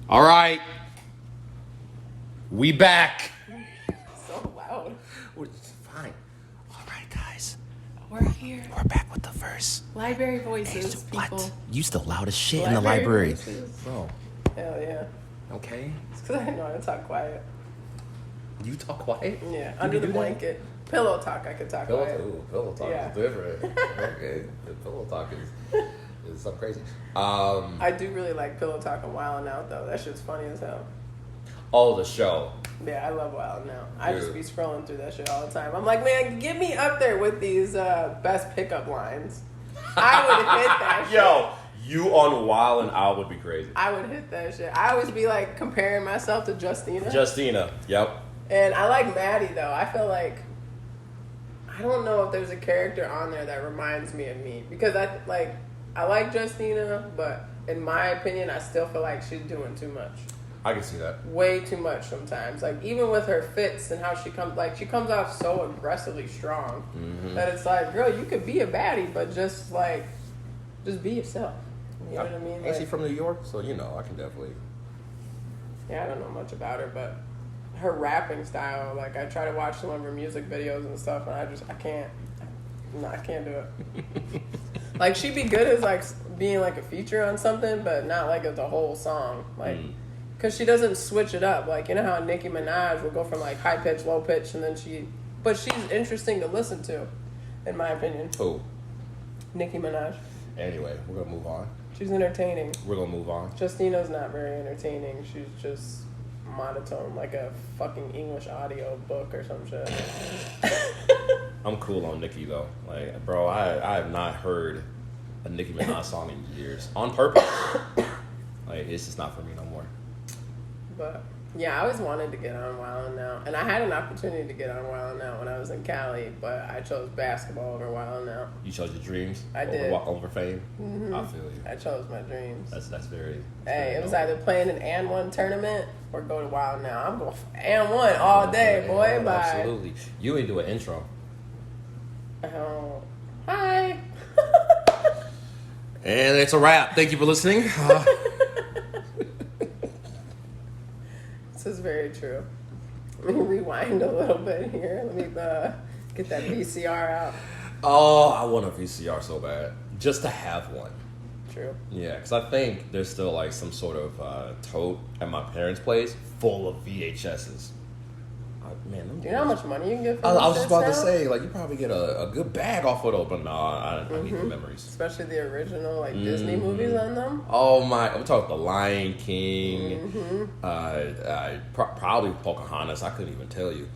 All right. We back. So loud. It's fine. All right, guys. We're here. We're back with the verse. Library voices, people. What? You still loud as shit in the library. Voices. Bro. Hell yeah. Okay. It's because I know how to talk quiet. You talk quiet? Yeah, under the blanket. Pillow talk, I could talk quiet. Pillow talk Yeah. is different. Okay. The pillow talk is something crazy. I do really like Pillow Talk and Wildin' Out, though. That shit's funny as hell. Oh, the show. Yeah, I love Wildin' Out. I just be scrolling through that shit all the time. I'm like, man, get me up there with these best pickup lines. I would hit that shit. Yo, you on Wildin' Out would be crazy. I would hit that shit. I always be like comparing myself to Justina. Yep. And I like Maddie, though. I feel like, I don't know if there's a character on there that reminds me of me. Because I like Justina, but in my opinion, I still feel like she's doing too much. I can see that. Way too much sometimes. Like, even with her fits and how she comes off so aggressively strong that it's like, girl, you could be a baddie, but just be yourself. You know what I mean? Ain't she from New York? So, I can definitely. Yeah, I don't know much about her, but her rapping style, like, I try to watch some of her music videos and stuff, and I can't. No, I can't do it. Like, she'd be good as, like, being, like, a feature on something, but not, like, as a whole song. Like, because she doesn't switch it up. Like, you know how Nicki Minaj will go from, like, high pitch, low pitch, and then but she's interesting to listen to, in my opinion. Who? Nicki Minaj. Anyway, we're going to move on. She's entertaining. We're going to move on. Justina's not very entertaining. She's just monotone, like a fucking English audio book or some shit. I'm cool on Nicki, though. Like, bro, I have not heard a Nicki Minaj song in years. On purpose. Like, it's just not for me no more. But, yeah, I always wanted to get on Wildin' Out. And I had an opportunity to get on Wildin' Out when I was in Cali, but I chose basketball over Wildin' Out. You chose your dreams? I did. Over fame? Mm-hmm. I feel you. I chose my dreams. That's very... Hey, it was either playing an and one tournament or go to Wildin' Out. I'm going for and one all day, boy. Bye. Absolutely. You ain't do an intro. Oh, hi. And it's a wrap. Thank you for listening. This is very true. Let me rewind a little bit here. Let me get that VCR out. Oh, I want a VCR so bad. Just to have one. True. Yeah, because I think there's still like some sort of tote at my parents' place full of VHSs. Man, do you know how much money you can get for I was just about now? to say, like, you probably get a good bag off of those, but no, I need the memories. Especially the original, like, Disney movies on them. Oh, my. I'm talking The Lion King. Probably Pocahontas. I couldn't even tell you.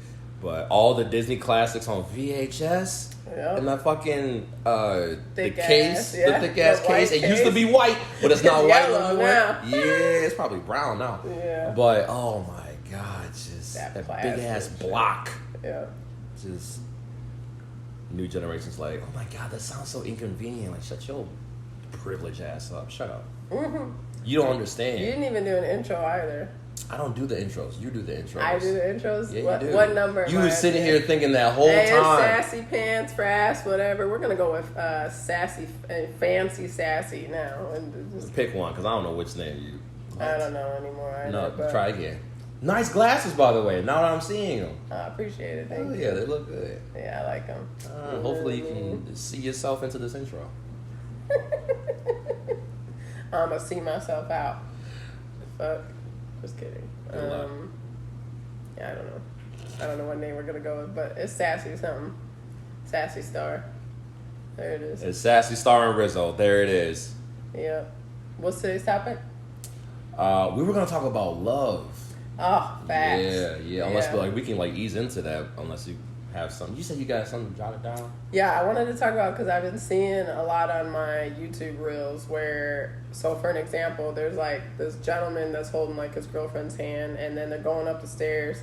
But all the Disney classics on VHS. Yep. And that fucking the thick case, ass, yeah. the thick ass case. It used to be white, but it's not white no more. Yeah, it's probably brown now. Yeah. But oh my god, just that big ass block. Yeah. Just new generations like, oh my god, that sounds so inconvenient. Like, shut your privileged ass up. Shut up. Mm-hmm. You don't understand. You didn't even do an intro either. I don't do the intros. You do the intros. I do the intros? Yeah, you do. What number? You were sitting here thinking that whole time. Sassy pants, frass, whatever. We're going to go with sassy, fancy sassy now. And just pick one, because I don't know which name you want. I don't know anymore either. No, try again. Nice glasses, by the way. Now that I'm seeing them. I appreciate it. Thank you. Yeah, they look good. Yeah, I like them. Hopefully you can see yourself into this intro. I'm going to see myself out. Fuck. Just kidding. Yeah, I don't know. I don't know what name we're going to go with, but it's Sassy something. SassyStar. There it is. It's SassyStar and Rizzo. There it is. Yep. What's today's topic? We were going to talk about love. Oh, facts. Yeah. Unless we can ease into that, unless you have something. You said you got something jotted down? Yeah, I wanted to talk about, because I've been seeing a lot on my YouTube reels where, so for an example, there's this gentleman that's holding his girlfriend's hand, and then they're going up the stairs,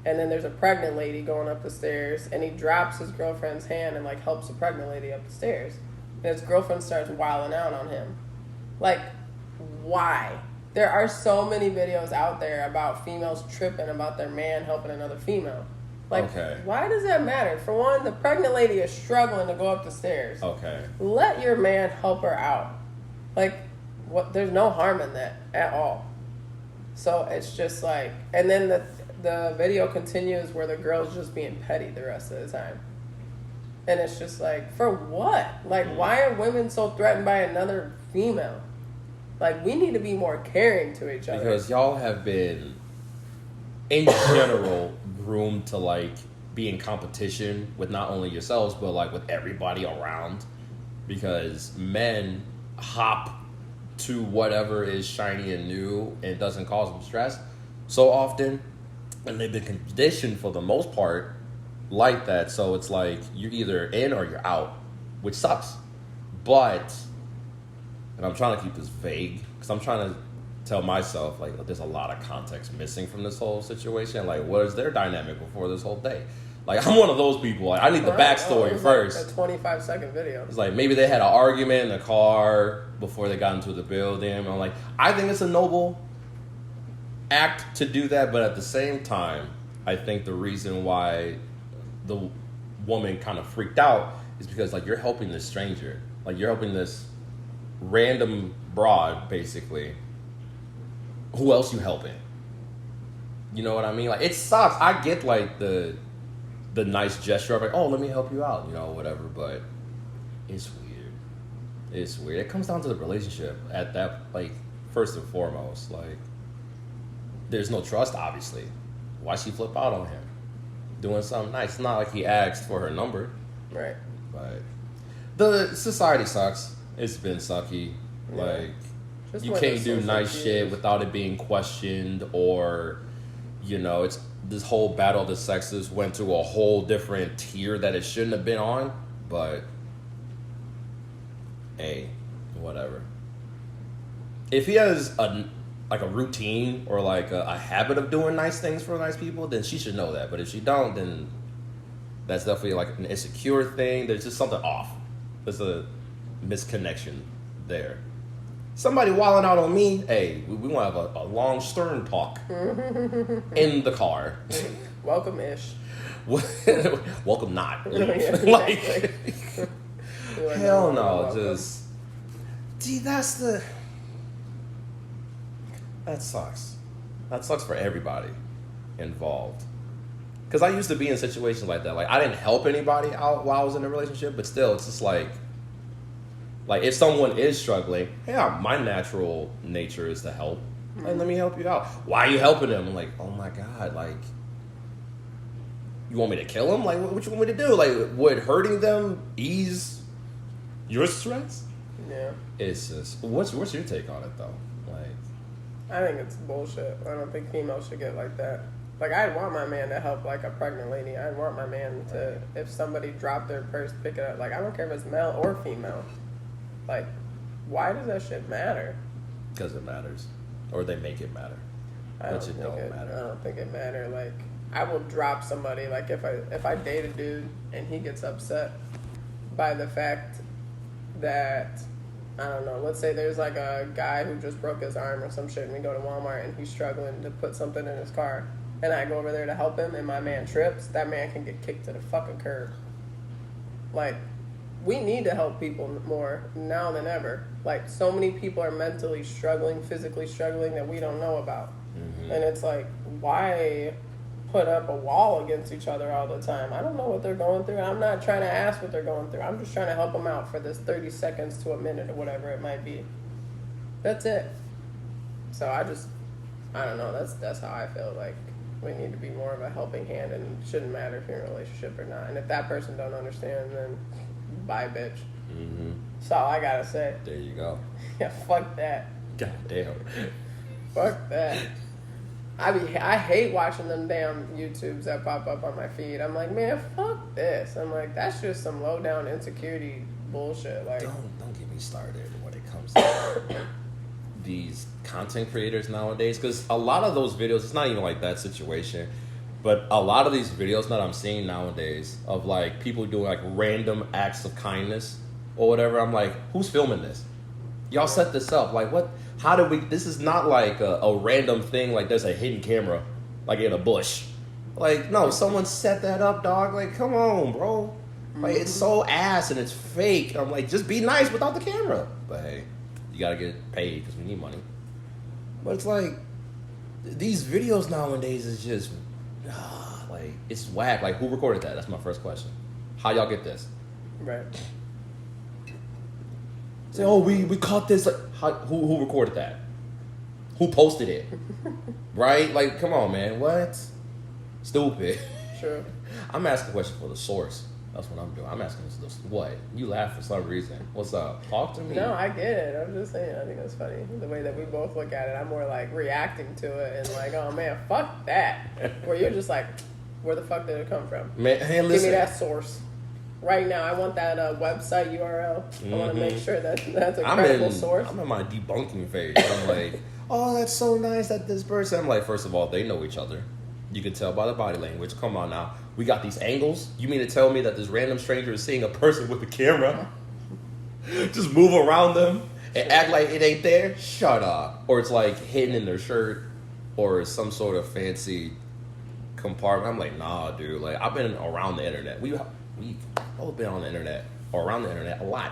and then there's a pregnant lady going up the stairs, and he drops his girlfriend's hand and helps the pregnant lady up the stairs, and his girlfriend starts wilding out on him. Why? There are so many videos out there about females tripping about their man helping another female. Why does that matter? For one, the pregnant lady is struggling to go up the stairs. Okay. Let your man help her out. There's no harm in that at all. So it's just like, and then the video continues where the girl's just being petty the rest of the time. And it's just like, for what? Like, why are women so threatened by another female? Like, we need to be more caring to each other. Because y'all have been, in general, groomed to, like, be in competition with not only yourselves, but, like, with everybody around. Because men hop to whatever is shiny and new and doesn't cause them stress so often. And they've been conditioned, for the most part, like that. So it's like you're either in or you're out, which sucks. But, and I'm trying to keep this vague because I'm trying to tell myself, like, there's a lot of context missing from this whole situation. Like, what is their dynamic before this whole day? Like, I'm one of those people. Like, I need the backstory first. Like a 25-second video. It's like maybe they had an argument in the car before they got into the building. And I'm like, I think it's a noble act to do that, but at the same time, I think the reason why the woman kind of freaked out is because, like, you're helping this stranger. Like, you're helping this random broad, basically. Who else you helping? You know what I mean? Like, it sucks. I get, like, the nice gesture of, like, oh, let me help you out, you know, whatever, but it's weird. It's weird. It comes down to the relationship at that, like, first and foremost. Like, there's no trust, obviously. Why she flip out on him? Doing something nice. It's not like he asked for her number. Right. But the society sucks. It's been sucky. Yeah. Like, just you can't do nice shit without it being questioned, or, you know, it's this whole battle of the sexes went to a whole different tier that it shouldn't have been on. But, hey, whatever. If he has a routine or like a habit of doing nice things for nice people, then she should know that. But if she don't, then that's definitely like an insecure thing. There's just something off. There's a misconnection there. Somebody wilding out on me, hey, we want to have a long stern talk in the car. Welcome-ish. Welcome not. Yeah, like, hell no. Just, gee, that sucks. That sucks for everybody involved. Because I used to be in situations like that. Like, I didn't help anybody out while I was in a relationship, but still, it's just like if someone is struggling, yeah, my natural nature is to help. Like, let me help you out. Why are you helping them? I'm like, oh my God, like, you want me to kill them? Like, what you want me to do? Like, would hurting them ease your stress? Yeah. It's just, what's your take on it, though? Like, I think it's bullshit. I don't think females should get like that. Like, I'd want my man to help, like, a pregnant lady. I'd want my man to, if somebody dropped their purse, pick it up. Like, I don't care if it's male or female. Like, why does that shit matter? Because it matters. Or they make it matter. I don't think it matters. Like, I will drop somebody. Like, if I date a dude and he gets upset by the fact that, I don't know, let's say there's like a guy who just broke his arm or some shit, and we go to Walmart and he's struggling to put something in his car, and I go over there to help him and my man trips, that man can get kicked to the fucking curb. Like, we need to help people more now than ever. Like, so many people are mentally struggling, physically struggling that we don't know about. Mm-hmm. And it's like, why put up a wall against each other all the time? I don't know what they're going through. I'm not trying to ask what they're going through. I'm just trying to help them out for this 30 seconds to a minute or whatever it might be. That's it. So I don't know. That's how I feel. Like, we need to be more of a helping hand, and it shouldn't matter if you're in a relationship or not. And if that person don't understand, then bye, bitch. Mm-hmm. That's all I gotta say. There you go. Yeah, fuck that. God damn. Fuck that. I hate watching them damn YouTubes that pop up on my feed. I'm like, man, fuck this. I'm like, that's just some low down insecurity bullshit. Like, don't get me started when it comes to these content creators nowadays, because a lot of those videos, it's not even like that situation, but a lot of these videos that I'm seeing nowadays of like people doing like random acts of kindness or whatever, I'm like, who's filming this? Y'all set this up. Like, what? How did we? This is not like a random thing. Like, there's a hidden camera, like in a bush. Like, no, someone set that up, dog. Like, come on, bro. Like, it's so ass and it's fake. I'm like, just be nice without the camera. But hey, you gotta get paid because we need money. But it's like, these videos nowadays is just like it's whack. Like who recorded that? That's my first question. How y'all get this? Right. Say, oh, we caught this. Like, who recorded that? Who posted it? Right? Like, come on, man. What? Stupid. Sure. I'm asking a question for the source. That's what I'm doing. I'm asking this. What? You laugh for some reason. What's up? Talk to me. No, I get it. I'm just saying. I think that's funny. The way that we both look at it. I'm more like reacting to it and like, oh man, fuck that. Where you're just like, where the fuck did it come from? Man, hey, listen. Give me that source. Right now, I want that website URL. I want to make sure that that's a credible source. I'm in my debunking phase. I'm like, oh, that's so nice that this person. I'm like, first of all, they know each other. You can tell by the body language. Come on now. We got these angles. You mean to tell me that this random stranger is seeing a person with a camera? Just move around them and act like it ain't there? Shut up. Or it's like hidden in their shirt or some sort of fancy compartment. I'm like, nah, dude. Like, I've been around the internet. We've both been on the internet or around the internet a lot.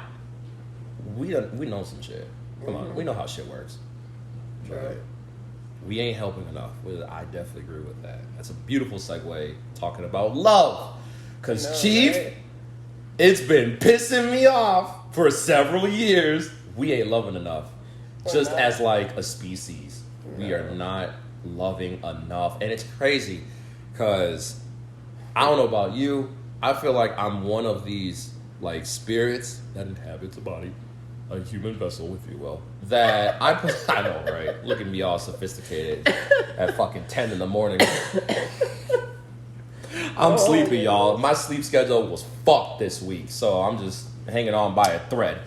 We know some shit. Come on. We know how shit works. Right. We ain't helping enough. I definitely agree with that. That's a beautiful segue talking about love. Because, Chief, right? It's been pissing me off for several years. We ain't loving enough. Just as like a species. No. We are not loving enough. And it's crazy because I don't know about you. I feel like I'm one of these like spirits that inhabits a body. A human vessel, if you will. That I know, right? Look at me all sophisticated at fucking 10 in the morning. I'm sleepy, y'all. My sleep schedule was fucked this week, so I'm just hanging on by a thread.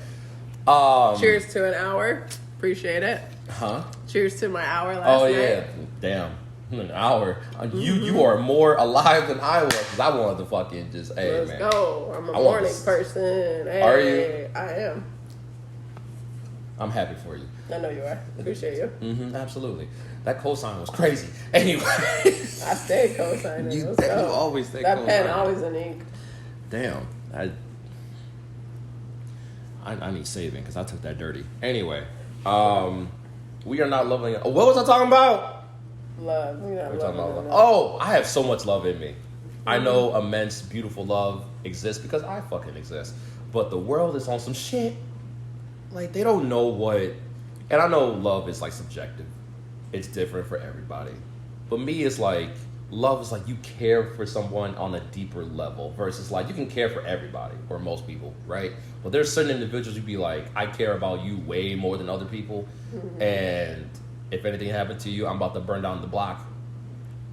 Cheers to an hour. Appreciate it. Huh? Cheers to my hour last night. Oh, yeah. Damn. An hour. You are more alive than I was because I wanted to fucking just, hey, Let's man. go. I'm a morning person. Hey, are you? I am. I'm happy for you. I know you are. Appreciate you. Mm-hmm, absolutely. That cosign was crazy. Anyway. I stay cosigning. You always stay that cosigning. That pen always in ink. Damn. I need saving because I took that dirty. Anyway. We are not loving it. What was I talking about? Love. We're talking about love. Oh, I have so much love in me. I know immense, beautiful love exists because I fucking exist. But the world is on some shit. Like, they don't know what... And I know love is, like, subjective. It's different for everybody. But me, it's like... Love is like you care for someone on a deeper level versus, like, you can care for everybody or most people, right? But there's certain individuals you'd be like, I care about you way more than other people. Mm-hmm. And if anything happened to you, I'm about to burn down the block.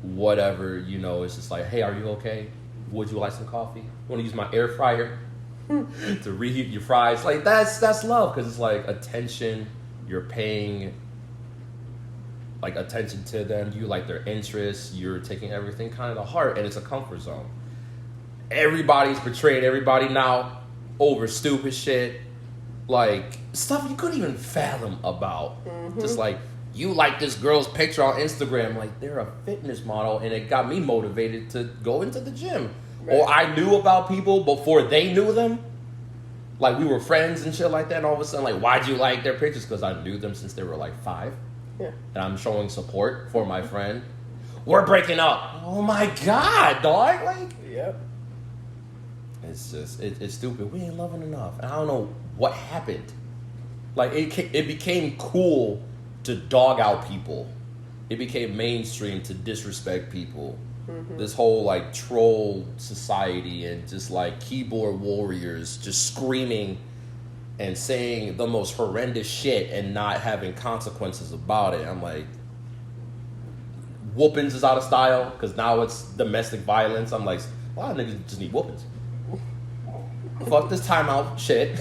Whatever, you know, it's just like, hey, are you okay? Would you like some coffee? Want to use my air fryer? To reheat your fries. Like that's love because it's like attention. You're paying like attention to them. You like their interests. You're taking everything kind of to heart, and it's a comfort zone. Everybody's betrayed everybody now over stupid shit, like stuff you couldn't even fathom about. Mm-hmm. Just like you like this girl's picture on Instagram, like they're a fitness model, and it got me motivated to go into the gym. Right. Or I knew about people before they knew them. Like, we were friends and shit like that, and all of a sudden, like, why'd you like their pictures? Because I knew them since they were, like, 5. Yeah. And I'm showing support for my friend. We're breaking up. Oh, my God, dog. Like, yep. It's just, it's stupid. We ain't loving enough. And I don't know what happened. Like, it became cool to dog out people. It became mainstream to disrespect people. Mm-hmm. This whole like troll society and just like keyboard warriors just screaming and saying the most horrendous shit and not having consequences about it. I'm like, whoopings is out of style because now it's domestic violence. I'm like, a lot of niggas just need whoopings. Fuck this timeout shit.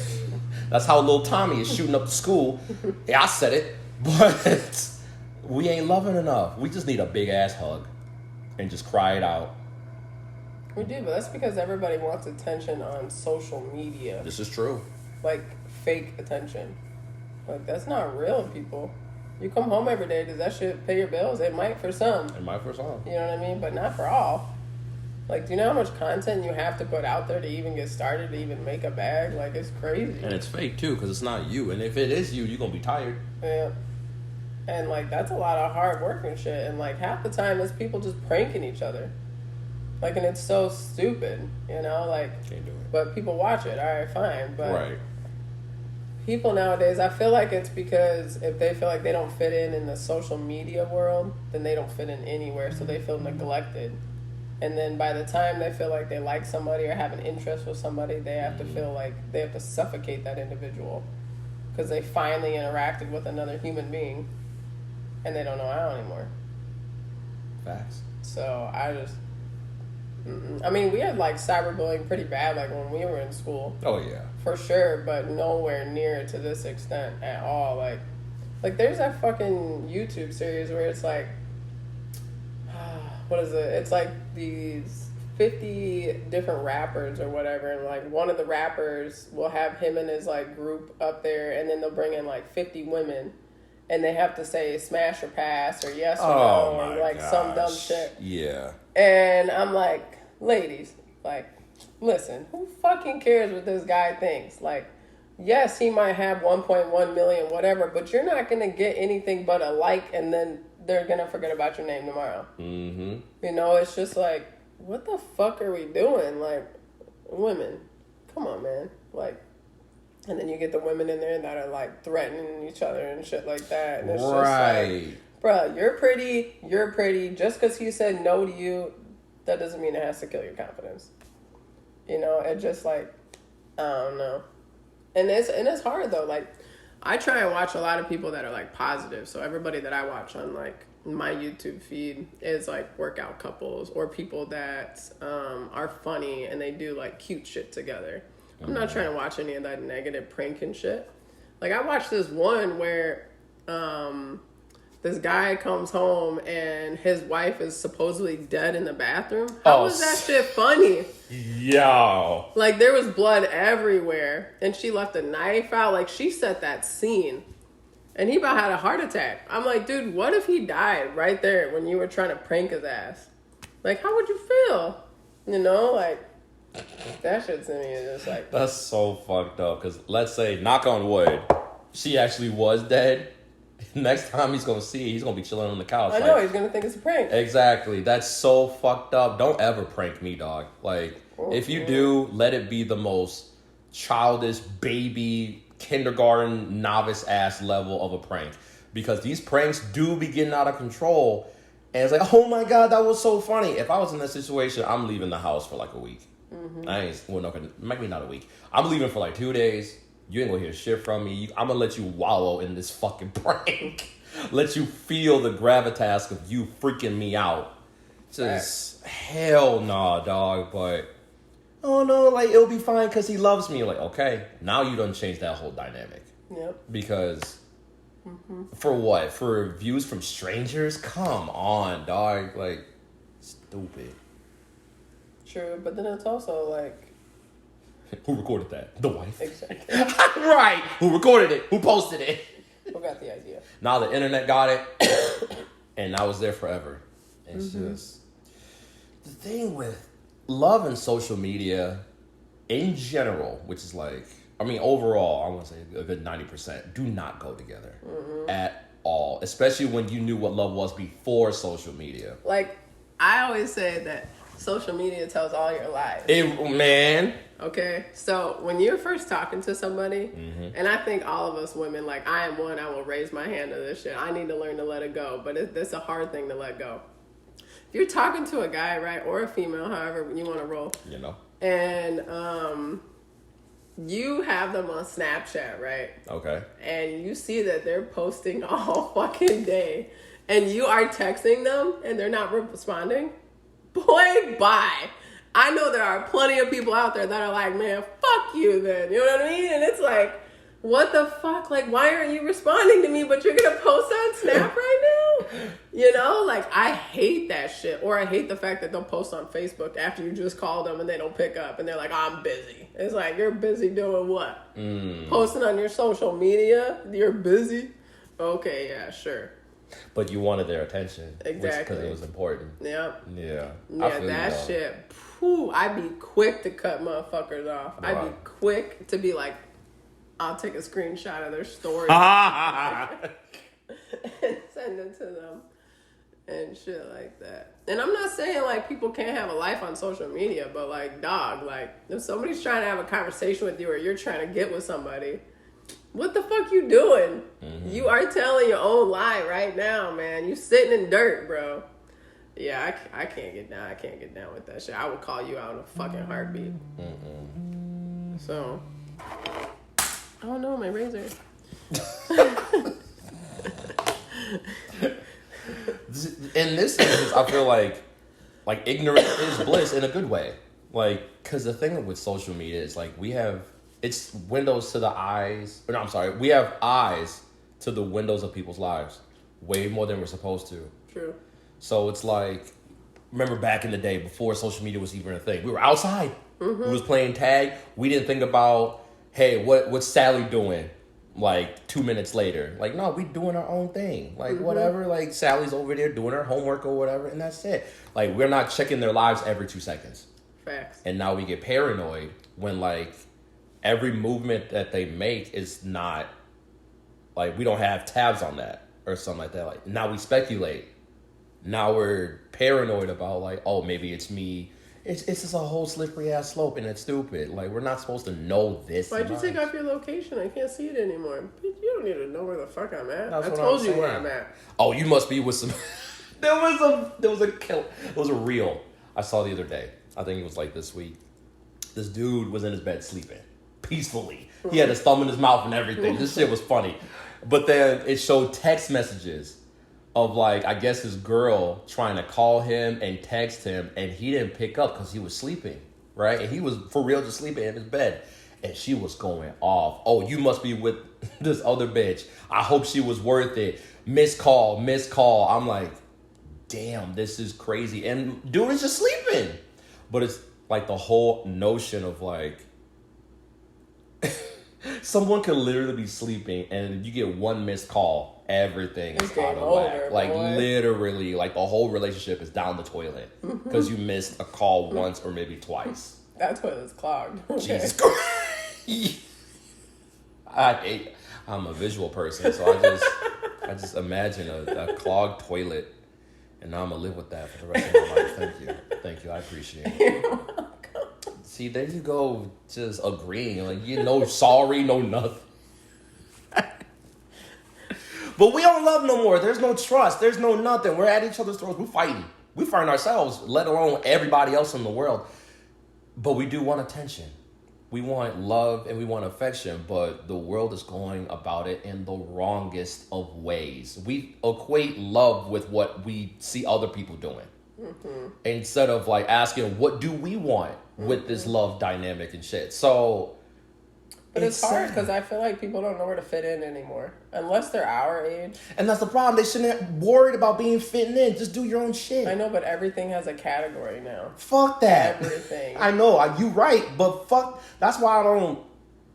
That's how little Tommy is shooting up the school. Yeah, I said it, but we ain't loving enough. We just need a big ass hug. And just cry it out. We do, but that's because everybody wants attention on social media. This is true. Like, fake attention. Like, that's not real, people. You come home every day, does that shit pay your bills? It might for some. It might for some. You know what I mean? But not for all. Like, do you know how much content you have to put out there to even get started, to even make a bag? Like, it's crazy. And it's fake, too, because it's not you. And if it is you, you're going to be tired. Yeah. And, like, that's a lot of hard work and shit. And, like, half the time it's people just pranking each other. Like, and it's so stupid, you know? Like, can't do it. But people watch it. All right, fine. But right. People nowadays, I feel like it's because if they feel like they don't fit in the social media world, then they don't fit in anywhere. So they feel neglected. And then by the time they feel like they like somebody or have an interest with somebody, they have to feel like they have to suffocate that individual. Because they finally interacted with another human being. And they don't know how anymore. Facts. So I just, I mean, we had like cyberbullying pretty bad, like when we were in school. Oh yeah, for sure, but nowhere near to this extent at all. Like there's that fucking YouTube series where it's like, what is it? It's like these 50 different rappers or whatever, and like one of the rappers will have him and his like group up there, and then they'll bring in like 50 women. And they have to say smash or pass or yes or no or like some dumb shit. Yeah. And I'm like, ladies, like, listen, who fucking cares what this guy thinks? Like, yes, he might have 1.1 million, whatever, but you're not going to get anything but a like, and then they're going to forget about your name tomorrow. Mm-hmm. You know, it's just like, what the fuck are we doing? Like, women, come on, man. Like, and then you get the women in there that are like threatening each other and shit like that. And it's just like, bruh, you're pretty. Just because he said no to you, that doesn't mean it has to kill your confidence. You know, it just like, I don't know. And it's hard though. Like, I try and watch a lot of people that are like positive. So everybody that I watch on like my YouTube feed is like workout couples or people that are funny and they do like cute shit together. I'm not trying to watch any of that negative prank and shit. Like, I watched this one where this guy comes home and his wife is supposedly dead in the bathroom. How was that shit funny? Yo. Like, there was blood everywhere. And she left a knife out. Like, she set that scene. And he about had a heart attack. I'm like, dude, what if he died right there when you were trying to prank his ass? Like, how would you feel? You know, like... That shit to me is just like... That's so fucked up. Because let's say, knock on wood, she actually was dead. Next time he's going to see it, he's going to be chilling on the couch. I know, he's going to think it's a prank. Exactly. That's so fucked up. Don't ever prank me, dog. Like, if you do, let it be the most childish, baby, kindergarten, novice-ass level of a prank. Because these pranks do be getting out of control. And it's like, oh my God, that was so funny. If I was in that situation, I'm leaving the house for like a week. Maybe not a week. I'm leaving for like 2 days. You ain't gonna hear shit from me. I'm gonna let you wallow in this fucking prank. Let you feel the gravitas of you freaking me out. Just hell nah, dog. But oh no, like it'll be fine because he loves me. Like, okay, now you done changed that whole dynamic. Yep. Because for what? For views from strangers? Come on, dog. Like, stupid. True, but then it's also like... Who recorded that? The wife. Exactly. Right. Who recorded it? Who posted it? Who got the idea? Now the internet got it, and I was there forever. It's just... The thing with love and social media in general, which is like... I mean, overall, I want to say a good 90%, do not go together at all. Especially when you knew what love was before social media. Like, I always say that social media tells all your lies. Man. Okay? So, when you're first talking to somebody, and I think all of us women, like, I am one, I will raise my hand to this shit. I need to learn to let it go. But it's a hard thing to let go. If you're talking to a guy, right, or a female, however you want to roll. You know. And, you have them on Snapchat, right? Okay. And you see that they're posting all fucking day. And you are texting them and they're not responding. Boy, bye. I know there are plenty of people out there that are like, man, fuck you then. You know what I mean? And it's like, what the fuck? Like, why aren't you responding to me, but you're going to post on Snap right now? You know, like, I hate that shit. Or I hate the fact that they'll post on Facebook after you just called them and they don't pick up. And they're like, oh, I'm busy. It's like, you're busy doing what? Posting on your social media? You're busy? Okay, yeah, sure. But you wanted their attention. Exactly. Because it was important. Yep. Yeah. Yeah, that shit. Whew, I'd be quick to cut motherfuckers off. Right. I'd be quick to be like, I'll take a screenshot of their story. and send it to them and shit like that. And I'm not saying like people can't have a life on social media, but like, dog, like if somebody's trying to have a conversation with you or you're trying to get with somebody, what the fuck you doing? Mm-hmm. You are telling your own lie right now, man. You sitting in dirt, bro. Yeah, I can't get down. I can't get down with that shit. I would call you out in a fucking heartbeat. Mm-hmm. So, I don't know, my razor. In this instance, I feel like ignorance is bliss in a good way. Like, because the thing with social media is like it's windows to the eyes. Or no, I'm sorry. We have eyes to the windows of people's lives way more than we're supposed to. True. So it's like, remember back in the day before social media was even a thing, we were outside. Mm-hmm. We was playing tag. We didn't think about, hey, what's Sally doing? Like 2 minutes later, like, no, we doing our own thing. Like, mm-hmm. whatever. Like, Sally's over there doing her homework or whatever, and that's it. Like, we're not checking their lives every 2 seconds. Facts. And now we get paranoid when like every movement that they make is not like, we don't have tabs on that or something like that. Like, now we speculate. Now we're paranoid about like, oh, maybe it's me. It's just a whole slippery ass slope and it's stupid. Like, we're not supposed to know this. Why'd you take off your location? I can't see it anymore. You don't need to know where the fuck I'm at. That's I told you where I'm at. Oh, you must be with some. There was a reel I saw the other day. I think it was like this week. This dude was in his bed sleeping peacefully. He had his thumb in his mouth and everything. This shit was funny. But then it showed text messages of like, I guess his girl trying to call him and text him, and he didn't pick up because he was sleeping, right? And he was for real just sleeping in his bed, and she was going off. Oh, you must be with this other bitch. I hope she was worth it. Missed call. I'm like, damn, this is crazy. And dude is just sleeping. But it's like the whole notion of like, someone could literally be sleeping and you get one missed call, everything is out of whack. Like, literally, like the whole relationship is down the toilet because you missed a call once or maybe twice. That toilet's clogged. Okay. Jesus Christ. I'm a visual person, so I just imagine a clogged toilet, and now I'm gonna live with that for the rest of my life. Thank you, I appreciate it. See, there you go, just agreeing. Like, you know, sorry, no nothing. But we don't love no more. There's no trust. There's no nothing. We're at each other's throats. We're fighting. We're fighting ourselves, let alone everybody else in the world. But we do want attention. We want love and we want affection. But the world is going about it in the wrongest of ways. We equate love with what we see other people doing. Mm-hmm. Instead of like asking, what do we want with this love dynamic and shit? So, but it's hard because I feel like people don't know where to fit in anymore unless they're our age. And that's the problem. They shouldn't have worried about being fitting in. Just do your own shit. I know, but everything has a category now. Fuck that. Everything. I know. You right, but fuck. That's why I don't.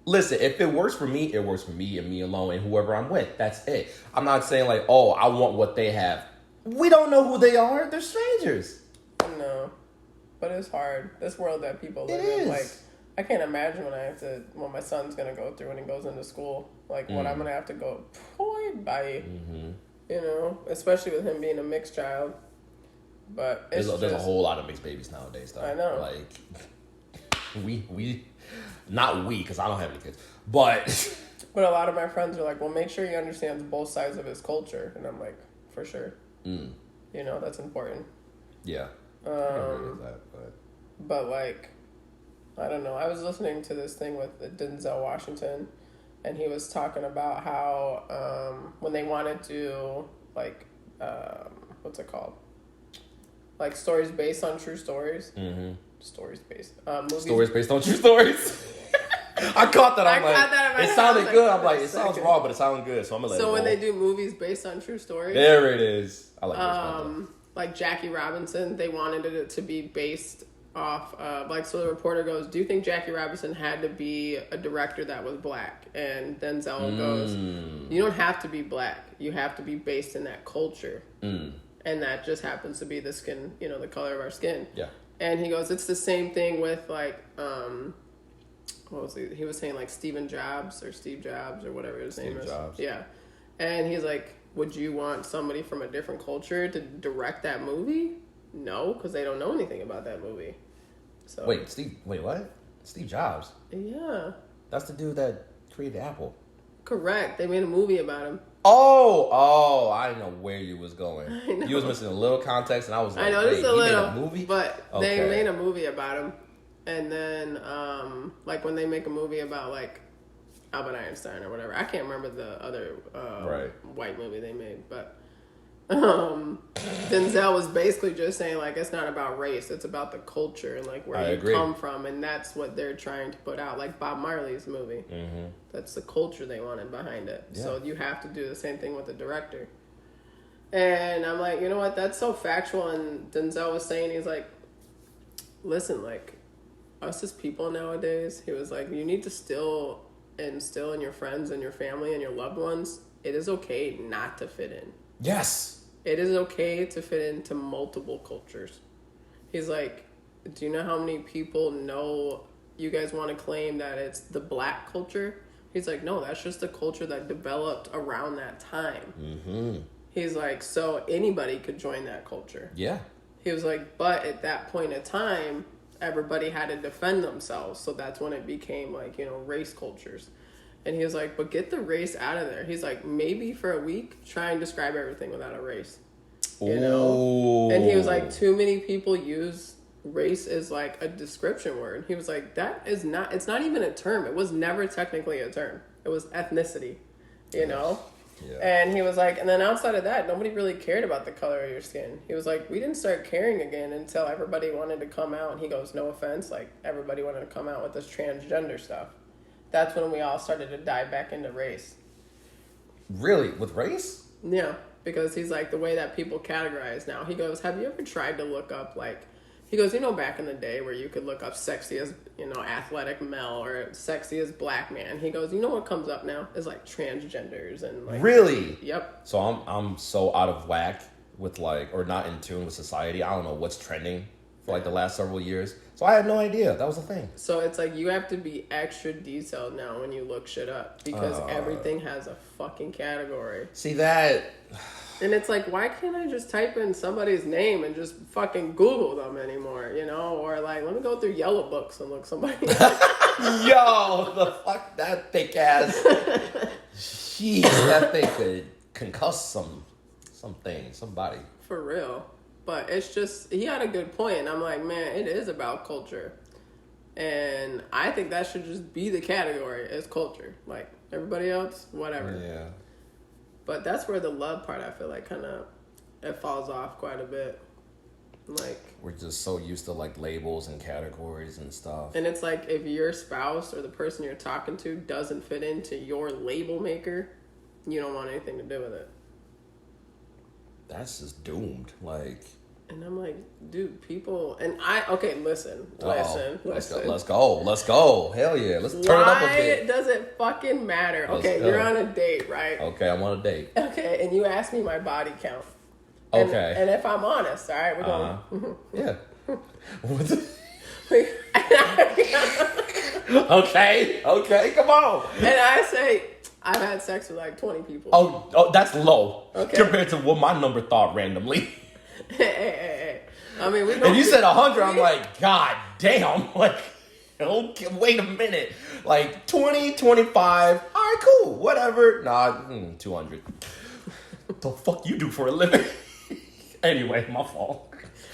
Listen, if it works for me, it works for me and me alone and whoever I'm with. That's it. I'm not saying like, oh, I want what they have. We don't know who they are. They're strangers. No, but it's hard. This world that people live in, like, I can't imagine what my son's gonna go through when he goes into school. Like, what I'm gonna have to go, boy, you know, especially with him being a mixed child. But there's a whole lot of mixed babies nowadays, though. I know. Like, we, not we, because I don't have any kids, but. But a lot of my friends are like, well, make sure he understands both sides of his culture, and I'm like, for sure. You know, that's important. Yeah. I agree with that, but like, I don't know. I was listening to this thing with Denzel Washington, and he was talking about how when they wanted to like what's it called? Like stories based on true stories. Mm-hmm. Stories based on true stories. I caught that. I'm like, it sounded good. I'm like, it sounds wrong, but it sounded good. So I'm gonna let it go. So when they do movies based on true stories, there it is. I like like Jackie Robinson, they wanted it to be based off of, like, so the reporter goes, do you think Jackie Robinson had to be a director that was black? And Denzel goes, you don't have to be black. You have to be based in that culture. And that just happens to be the skin, you know, the color of our skin. Yeah. And he goes, it's the same thing with, like, what was he was saying, like Steve Jobs or whatever his name is. Yeah. And he's like, would you want somebody from a different culture to direct that movie? No, because they don't know anything about that movie. So wait, what? Steve Jobs? Yeah. That's the dude that created Apple. Correct. They made a movie about him. Oh, I didn't know where you was going. You was missing a little context, and I was like, I know, just a little. Made a movie? But they made a movie about him. And then, like, when they make a movie about, like, Albert Einstein or whatever. I can't remember the other white movie they made. But Denzel was basically just saying, like, it's not about race. It's about the culture and, like, where you come from. And that's what they're trying to put out. Like Bob Marley's movie. Mm-hmm. That's the culture they wanted behind it. Yeah. So you have to do the same thing with the director. And I'm like, you know what? That's so factual. And Denzel was saying, he's like, listen, like, us as people nowadays, he was like, you need to still instill in your friends and your family and your loved ones, it is okay not to fit in. Yes. It is okay to fit into multiple cultures. He's like, do you know how many people know you guys want to claim that it's the black culture? He's like, no, that's just the culture that developed around that time. Mm-hmm. He's like, so anybody could join that culture. Yeah. He was like, but at that point in time, everybody had to defend themselves. So that's when it became like, you know, race cultures. And he was like, but get the race out of there. He's like, maybe for a week, try and describe everything without a race. You know? And he was like, too many people use race as like a description word. He was like, it's not even a term. It was never technically a term. It was ethnicity, you know? Yeah. And he was like, and then outside of that, nobody really cared about the color of your skin. He was like, we didn't start caring again until everybody wanted to come out. And he goes, no offense, like everybody wanted to come out with this transgender stuff. That's when we all started to dive back into race. Really? With race? Yeah, because he's like, the way that people categorize now. He goes, have you ever tried to look up, like, he goes, you know, back in the day where you could look up sexy as, you know, athletic male or sexy as black man. He goes, you know what comes up now is like transgenders and like. Really? Yep. So I'm so out of whack with like, or not in tune with society. I don't know what's trending for like the last several years. So I had no idea that was a thing. So it's like you have to be extra detailed now when you look shit up because everything has a fucking category. See that. And it's like, why can't I just type in somebody's name and just fucking Google them anymore, you know? Or like, let me go through Yellow Books and look somebody Yo, the fuck, that thick ass. Jeez, that thing could concuss somebody. For real. But it's just, he had a good point. And I'm like, man, it is about culture. And I think that should just be the category as culture. Like, everybody else, whatever. Yeah. But that's where the love part, I feel like, kind of, it falls off quite a bit. Like, we're just so used to, like, labels and categories and stuff. And it's like, if your spouse or the person you're talking to doesn't fit into your label maker, you don't want anything to do with it. That's just doomed. Like... And I'm like, dude, people... And listen. Let's go. Hell yeah. Let's turn it up a bit. Why does it fucking matter? You're on a date, right? Okay, I'm on a date. Okay, and you ask me my body count. Okay. And if I'm honest, all right, we're going... Yeah. Okay, come on. And I say... I've had sex with like 20 people. Oh, that's low. Okay. Compared to what my number thought randomly. Hey. I mean, if you said 100, I'm like, God damn. Like, okay, wait a minute. Like 20, 25. All right, cool. Whatever. Nah, 200. What the fuck you do for a living? Anyway, my fault.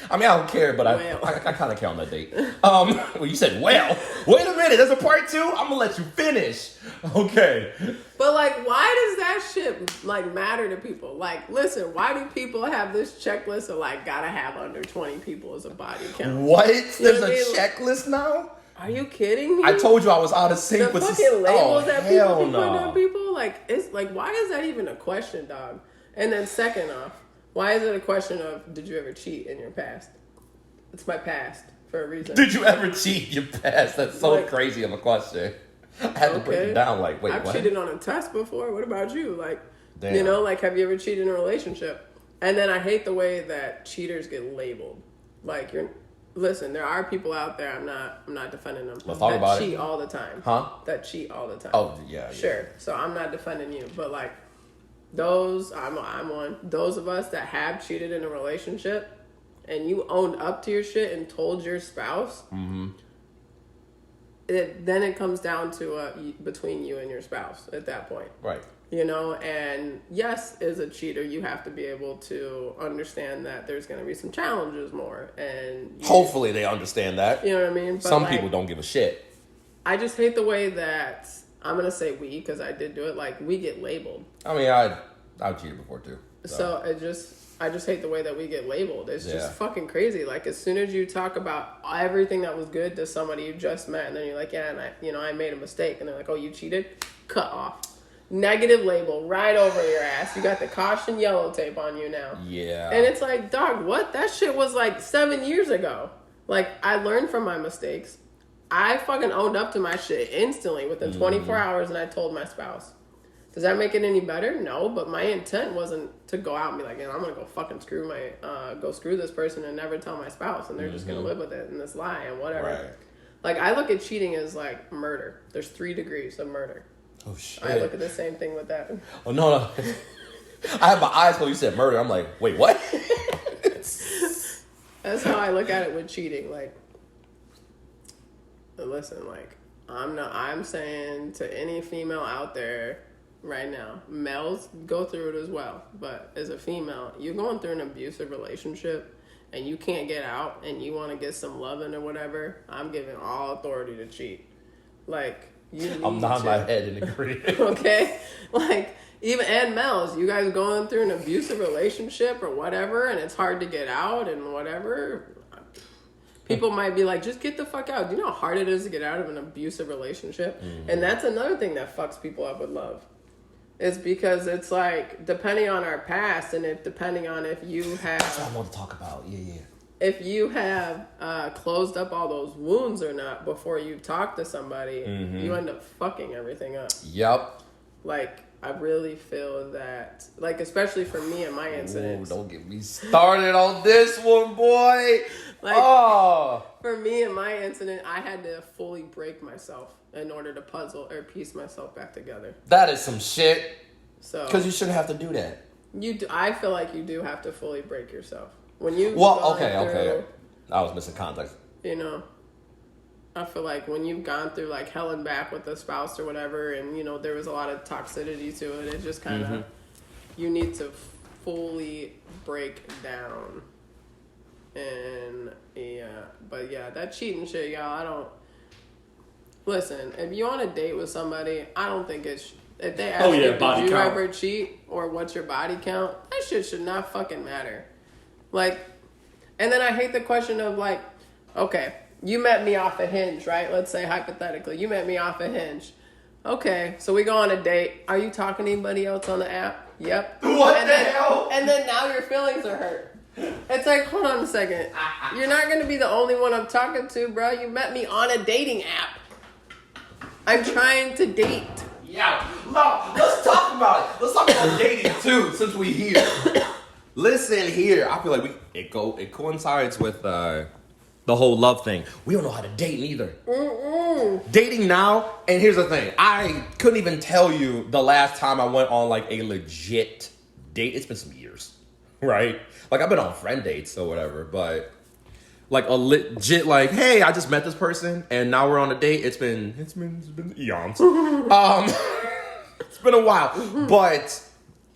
I mean, I don't care, but I kind of care on that date. Well, you said, well, wait a minute, there's a part 2? I'm going to let you finish. Okay. But, like, why does that shit, like, matter to people? Like, listen, why do people have this checklist of, like, gotta have under 20 people as a body count? What? There's a checklist now? Are you kidding me? I told you I was out of sync with the fucking labels that people be putting on people. Like, it's like, why is that even a question, dog? And then second off, why is it a question of, did you ever cheat in your past? It's my past for a reason. Did you ever cheat in your past? That's so crazy of a question. I had to break it down like, wait, I've cheated on a test before. What about you? Like, damn. You know, like, have you ever cheated in a relationship? And then I hate the way that cheaters get labeled. Like, listen, there are people out there, I'm not defending them. Let's talk about it. That cheat all the time. Huh? That cheat all the time. Oh, yeah. Sure. Yeah. So I'm not defending you, but like, I'm one. Those of us that have cheated in a relationship and you owned up to your shit and told your spouse, then it comes down to between you and your spouse at that point. Right. You know, and yes, as a cheater, you have to be able to understand that there's going to be some challenges more. And hopefully they understand that. You know what I mean? But some people don't give a shit. I just hate the way that, I'm going to say we, because I did do it, like, we get labeled. I mean, I've cheated before, too. So I just hate the way that we get labeled. It's just fucking crazy. Like, as soon as you talk about everything that was good to somebody you just met, and then you're like, yeah, and I made a mistake. And they're like, oh, you cheated? Cut off. Negative label right over your ass. You got the caution yellow tape on you now. Yeah. And it's like, dog, what? That shit was like 7 years ago. Like, I learned from my mistakes. I fucking owned up to my shit instantly within 24 hours, and I told my spouse. Does that make it any better? No, but my intent wasn't to go out and be like, I'm gonna go fucking screw this person and never tell my spouse, and they're just gonna live with it and this lie and whatever. Right. Like, I look at cheating as like murder. There's 3 degrees of murder. Oh shit! I look at the same thing with that. Oh no! I have my eyes closed. You said murder. I'm like, wait, what? That's how I look at it with cheating. Like, listen, like, I'm saying to any female out there right now, males go through it as well. But as a female, you're going through an abusive relationship and you can't get out and you want to get some loving or whatever, I'm giving all authority to cheat. Like, I'm nodding my head in agreement. Okay? Like, and males, you guys going through an abusive relationship or whatever, and it's hard to get out and whatever. People might be like, just get the fuck out. Do you know how hard it is to get out of an abusive relationship? Mm-hmm. And that's another thing that fucks people up with love. It's because it's like, depending on our past and depending on if you have... That's what I want to talk about. Yeah. If you have closed up all those wounds or not before you talk to somebody, you end up fucking everything up. Yep. Like, I really feel that, like, especially for me and my incidents. Ooh, don't get me started on this one, boy. Like, for me and my incident, I had to fully break myself in order to puzzle or piece myself back together. That is some shit. So, because you shouldn't have to do that. I feel like you do have to fully break yourself. When you okay. I was missing context. You know, I feel like when you've gone through like hell and back with a spouse or whatever, and you know there was a lot of toxicity to it, it just kind of you need to fully break down. And but that cheating shit, y'all. I don't listen. If you're on a date with somebody, I don't think it's. If they ask you, did you ever cheat or what's your body count, that shit should not fucking matter. Like, and then I hate the question of like, okay, you met me off a Hinge, right? Let's say hypothetically, you met me off a Hinge. Okay, so we go on a date. Are you talking to anybody else on the app? Yep. What the hell? And then now your feelings are hurt. It's like, hold on a second. You're not going to be the only one I'm talking to, bro. You met me on a dating app. I'm trying to date. Yeah. No, let's talk about it. Let's talk about dating too, since we here. Listen here, I feel like it coincides with the whole love thing. We don't know how to date either. Dating now, and here's the thing. I couldn't even tell you the last time I went on like a legit date. It's been some years, right? Like I've been on friend dates or whatever, but like a legit like, hey, I just met this person and now we're on a date. It's been eons. It's been a while, but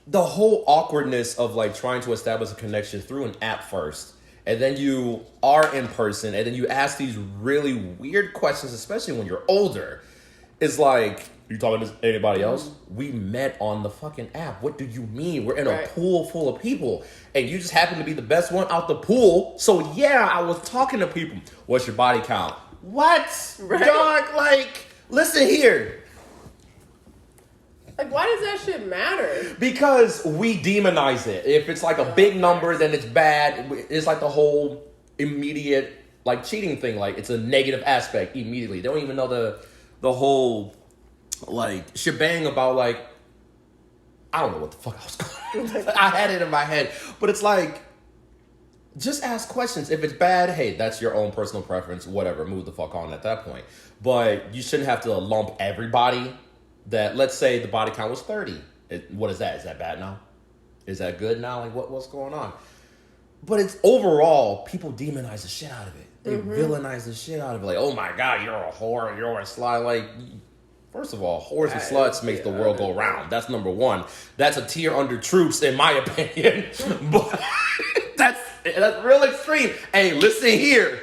the whole awkwardness of like trying to establish a connection through an app first, and then you are in person, and then you ask these really weird questions, especially when you're older. It's like, you talking to anybody else? We met on the fucking app. What do you mean? We're in a pool full of people, and you just happen to be the best one out the pool. So yeah, I was talking to people. What's your body count? What? Right? Dog, like, listen here. Like, why does that shit matter? Because we demonize it. If it's like a big number, then it's bad. It's like the whole immediate, like, cheating thing. Like, it's a negative aspect immediately. They don't even know the whole, like, shebang about, like, I don't know what the fuck I was going. I had it in my head. But it's like, just ask questions. If it's bad, hey, that's your own personal preference. Whatever, move the fuck on at that point. But you shouldn't have to lump everybody. That, let's say the body count was 30, What is that? Is that bad now? Is that good now? Like, what's going on? But it's overall, people demonize the shit out of it. They villainize the shit out of it. Like, oh my God, you're a whore, you're a slut. Like, first of all, whores and sluts make the world go round. That's number one. That's a tier under troops, in my opinion. But that's real extreme. Hey, listen here.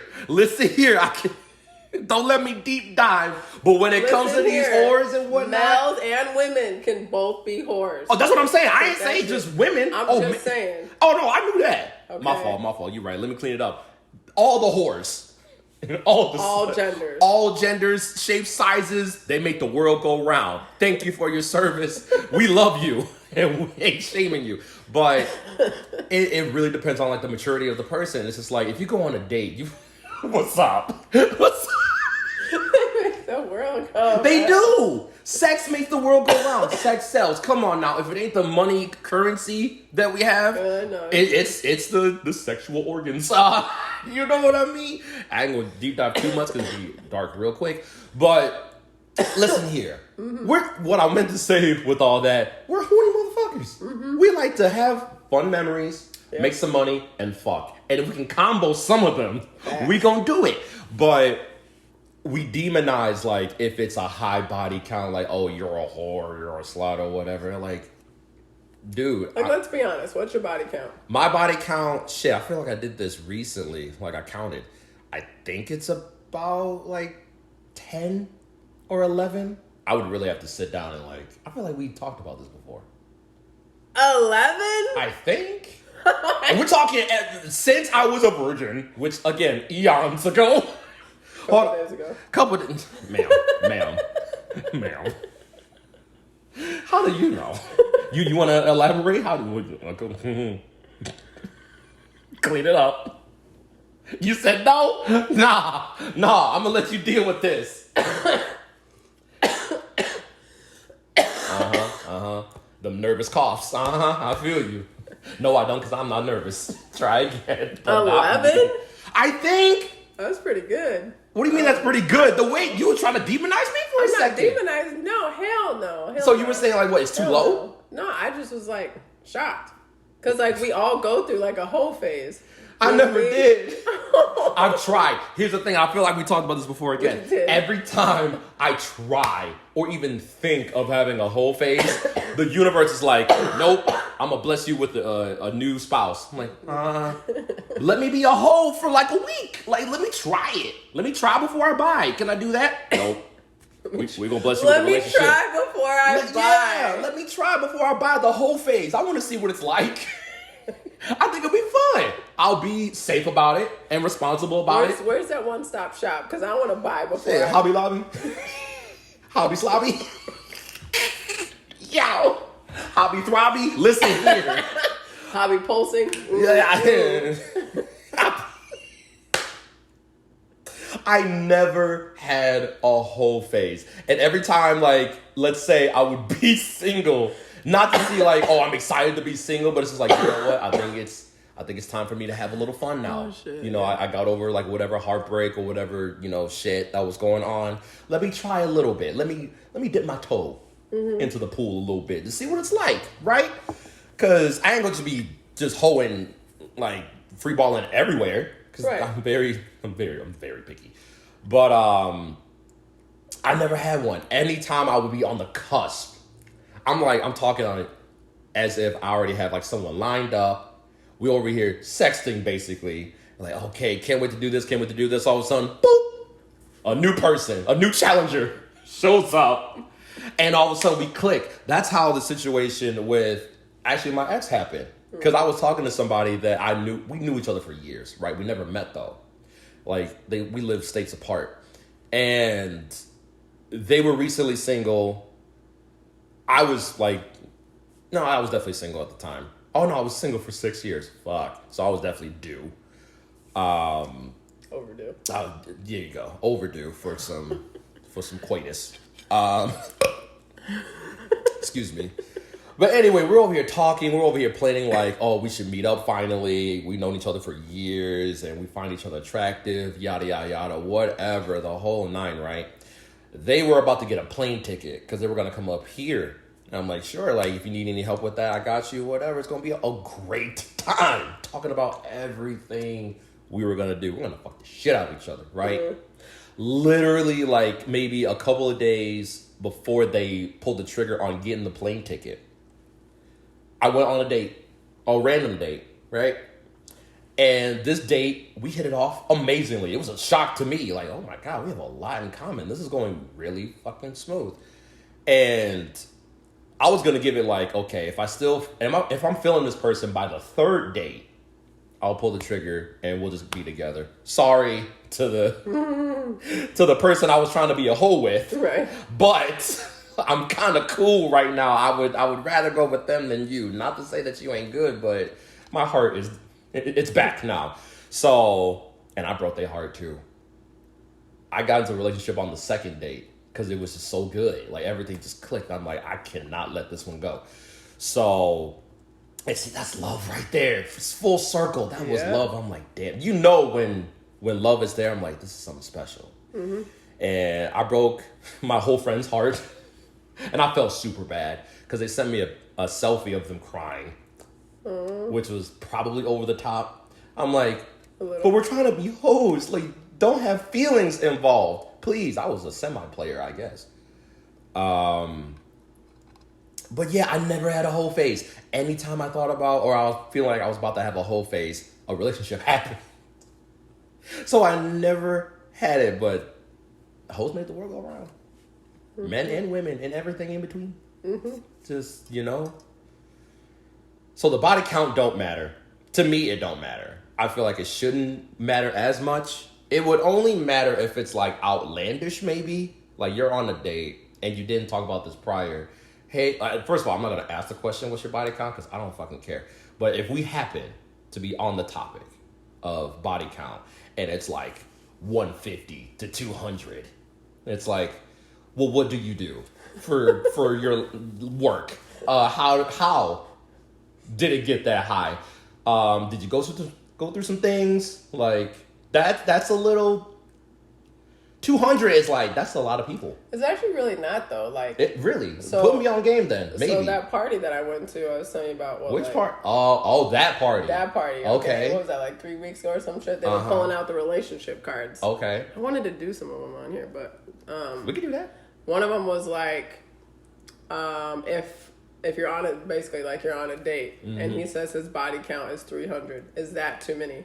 Don't let me deep dive. But when it comes to these whores and whatnot, males and women can both be whores. Oh, that's what I'm saying. I ain't saying just women. I'm just saying. Oh no, I knew that. Okay. My fault. You're right. Let me clean it up. All the whores, all genders, all genders, shapes, sizes. They make the world go round. Thank you for your service. We love you, and we ain't shaming you. But it really depends on like the maturity of the person. It's just like if you go on a date, what's up? The world goes. They do. Sex makes the world go round. Sex sells. Come on now. If it ain't the money currency that we have, no. it's the sexual organs. You know what I mean? I ain't gonna deep dive too much because it'll be dark real quick. But listen here. What I meant to say with all that, we're horny motherfuckers. We like to have fun memories, make some money, and fuck. And if we can combo some of them, we gonna do it. But we demonize, like, if it's a high body count, like, oh, you're a whore, you're a slut, or whatever. Like, dude. Like, let's be honest. What's your body count? My body count, shit, I feel like I did this recently. Like, I counted. I think it's about, like, 10 or 11. I would really have to sit down and, like, I feel like we talked about this before. 11? I think. And we're talking since I was a virgin, which, again, eons ago. Couple days ago. Ma'am. How do you know? You want to elaborate? How do you clean it up? You said no? Nah. I'm gonna let you deal with this. Them nervous coughs. I feel you. No, I don't, because I'm not nervous. Try again. 11? I think. That's pretty good. What do you mean that's pretty good? The way you were trying to demonize me for a second. I'm not demonizing. No, hell no. So you were saying, like, what, it's too low? No, I just was, like, shocked. Because, like, we all go through, like, a whole phase. I never did. I've tried. Here's the thing. I feel like we talked about this before again. Every time I try or even think of having a whole phase, the universe is like, nope, I'm going to bless you with a new spouse. I'm like, let me be a hoe for like a week. Like, let me try it. Let me try before I buy. Can I do that? Nope. We're going to bless you with a relationship. Let me try before I buy. Yeah, let me try before I buy the whole phase. I want to see what it's like. I think it'll be fun. I'll be safe about it and responsible about it. Where's that one-stop shop? Because I want to buy before. Yeah, Hobby Lobby. Hobby Slobby. Yo. Hobby Throbby. Listen here. Hobby Pulsing. Yeah. I never had a whole phase. And every time, like, let's say I would be single, not to see like, oh, I'm excited to be single, but it's just like, you know what? I think it's time for me to have a little fun now. Oh, shit. You know, I got over like whatever heartbreak or whatever, you know, shit that was going on. Let me try a little bit. Let me dip my toe into the pool a little bit to see what it's like, right? Because I ain't going to be just hoeing, like, free balling everywhere. Because I'm very picky. But I never had one. Anytime I would be on the cusp, I'm talking on it as if I already have like someone lined up. We over here sexting basically. Like, okay, can't wait to do this. All of a sudden, boop, a new person, a new challenger shows up. And all of a sudden we click. That's how the situation with actually my ex happened. Because I was talking to somebody that we knew each other for years, right? We never met though. Like we lived states apart. And they were recently single. I was definitely single at the time. Oh no, I was single for 6 years. Fuck. So I was definitely due. Overdue. There you go. Overdue for some coitus. Excuse me. But anyway, we're over here talking. We're over here planning like, oh, we should meet up finally. We've known each other for years and we find each other attractive, yada, yada, yada, whatever, the whole nine, right? They were about to get a plane ticket because they were going to come up here And I'm like, sure, like, if you need any help with that, I got you, whatever. It's going to be a great time talking about everything we were going to do. We're going to fuck the shit out of each other, right? Mm-hmm. Literally, like, maybe a couple of days before they pulled the trigger on getting the plane ticket, I went on a date, a random date, right? And this date, we hit it off amazingly. It was a shock to me. Like, oh my God, we have a lot in common. This is going really fucking smooth. And I was going to give it like, okay, if I'm feeling this person by the third date, I'll pull the trigger and we'll just be together. Sorry to the person I was trying to be a hoe with. Right. But I'm kind of cool right now. I would rather go with them than you. Not to say that you ain't good, but my heart it's back now. So, and I broke their heart too. I got into a relationship on the second date because it was just so good. Like, everything just clicked. I'm like, I cannot let this one go. So, and see, that's love right there. It's full circle. That was love. I'm like, damn. You know when love is there, I'm like, this is something special. Mm-hmm. And I broke my whole friend's heart. And I felt super bad because they sent me a selfie of them crying, which was probably over the top. I'm like, but we're trying to be hoes. Like, don't have feelings involved. Please. I was a semi-player, I guess. But yeah, I never had a whole phase. Anytime I thought about, or I was feeling like I was about to have a whole phase, a relationship happened. So I never had it, but hoes make the world go around. Mm-hmm. Men and women and everything in between. Mm-hmm. Just, So the body count don't matter. To me, it don't matter. I feel like it shouldn't matter as much. It would only matter if it's like outlandish, maybe. Like, you're on a date and you didn't talk about this prior. Hey, first of all, I'm not going to ask the question, what's your body count? Because I don't fucking care. But if we happen to be on the topic of body count and it's like 150 to 200, it's like, well, what do you do for your work? How did it get that high? Did you go through some things? Like, that's a little... 200 is like, that's a lot of people. It's actually really not, though. Like, it really. So, put me on game then. Maybe. So that party that I went to, I was telling you about. Which part? Oh, that party. That party. Okay. What was that, like 3 weeks ago or some shit? They were pulling out the relationship cards. Okay. I wanted to do some of them on here, but we could do that. One of them was like, if you're on it, basically like you're on a date, and he says his body count is 300, is that too many?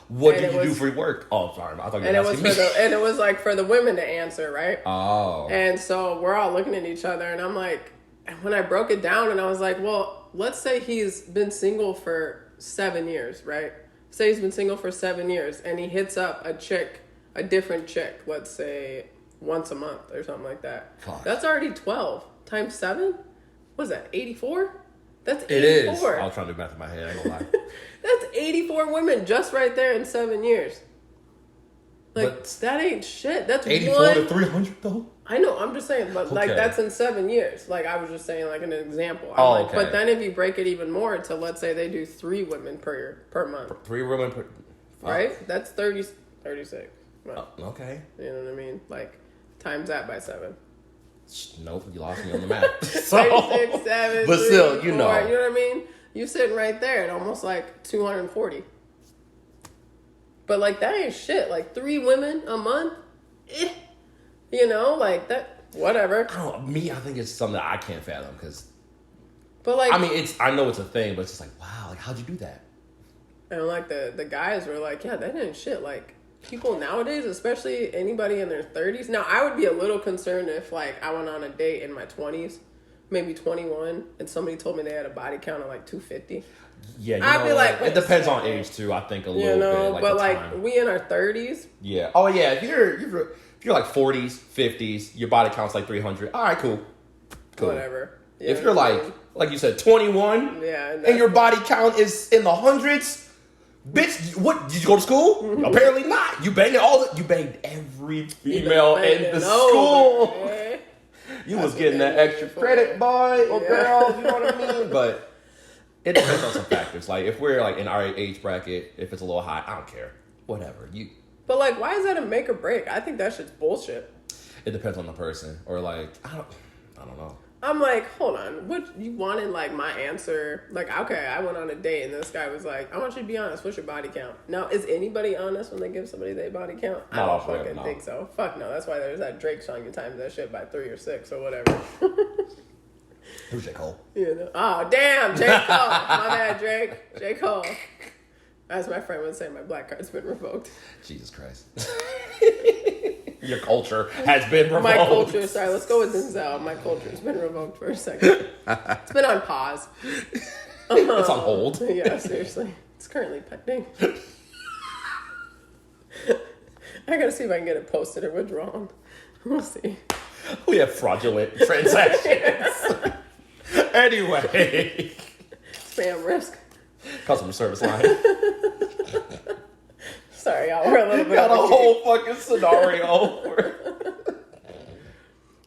What did you do for work? Oh, sorry. I thought you were asking me. And it was like for the women to answer, right? Oh. And so we're all looking at each other, and I'm like, and when I broke it down, and I was like, well, let's say he's been single for 7 years, right? Say he's been single for 7 years, and he hits up a different chick, let's say once a month or something like that. Gosh. That's already 12 times 7. What is that? 84? That's 84. It is. I was trying to do math in my head. I ain't gonna lie. That's 84 women just right there in 7 years. Like, but that ain't shit. That's 84 to 300 though? I know. I'm just saying, but like, that's in 7 years. Like, I was just saying, like, an example. Okay. But then if you break it even more to, let's say they do 3 women per month. 3 women per... Right? That's 36. Okay. You know what I mean? Like, times that by 7. Nope, you lost me on the math. 36, 7, but 3, still, 4, you know what I mean? You sitting right there at almost like 240. But like, that ain't shit. Like, 3 women a month? Like that, whatever. I think it's something that I can't fathom because... But like... I mean, I know it's a thing, but it's just like, wow, like, how'd you do that? And like, the guys were like, yeah, that ain't shit. Like, people nowadays, especially anybody in their 30s. Now, I would be a little concerned if, like, I went on a date in my 20s, maybe 21, and somebody told me they had a body count of, like, 250. Yeah, I'd be like... It depends on age, too, I think, a little bit. Like, but, like, we in our 30s. Yeah. Oh, yeah, if you're like, 40s, 50s, your body count's, like, 300. All right, cool. Whatever. Yeah, if you're, like you said, 21, and your body count is in the hundreds... Bitch, what? Did you go to school? Mm-hmm. Apparently not. You banged every female in the school. You was getting that extra credit, boy or girl. You know what I mean? But it depends on some factors. Like, if we're like in our age bracket, if it's a little high, I don't care. Whatever. But like, why is that a make or break? I think that shit's bullshit. It depends on the person, or like I don't know. I'm like, hold on, what you wanted? Like my answer, like okay, I went on a date and this guy was like, I want you to be honest. What's your body count? Now, is anybody honest when they give somebody their body count? I don't fucking think so. Fuck no. That's why there's that Drake song. You times that shit by 3 or 6 or whatever. Who's J. Cole? You know? Oh damn, J. Cole. My bad, Drake. J. Cole. As my friend would say, my black card's been revoked. Jesus Christ. Your culture has been revoked. My culture, sorry, let's go with Denzel. My culture has been revoked for a second. It's been on pause. It's on hold. Yeah, seriously. It's currently pending. I gotta see if I can get it posted or withdrawn. We'll see. We have fraudulent transactions. Anyway. Spam risk. Customer service line. Sorry, y'all. We're a little bit. Got a whole fucking scenario.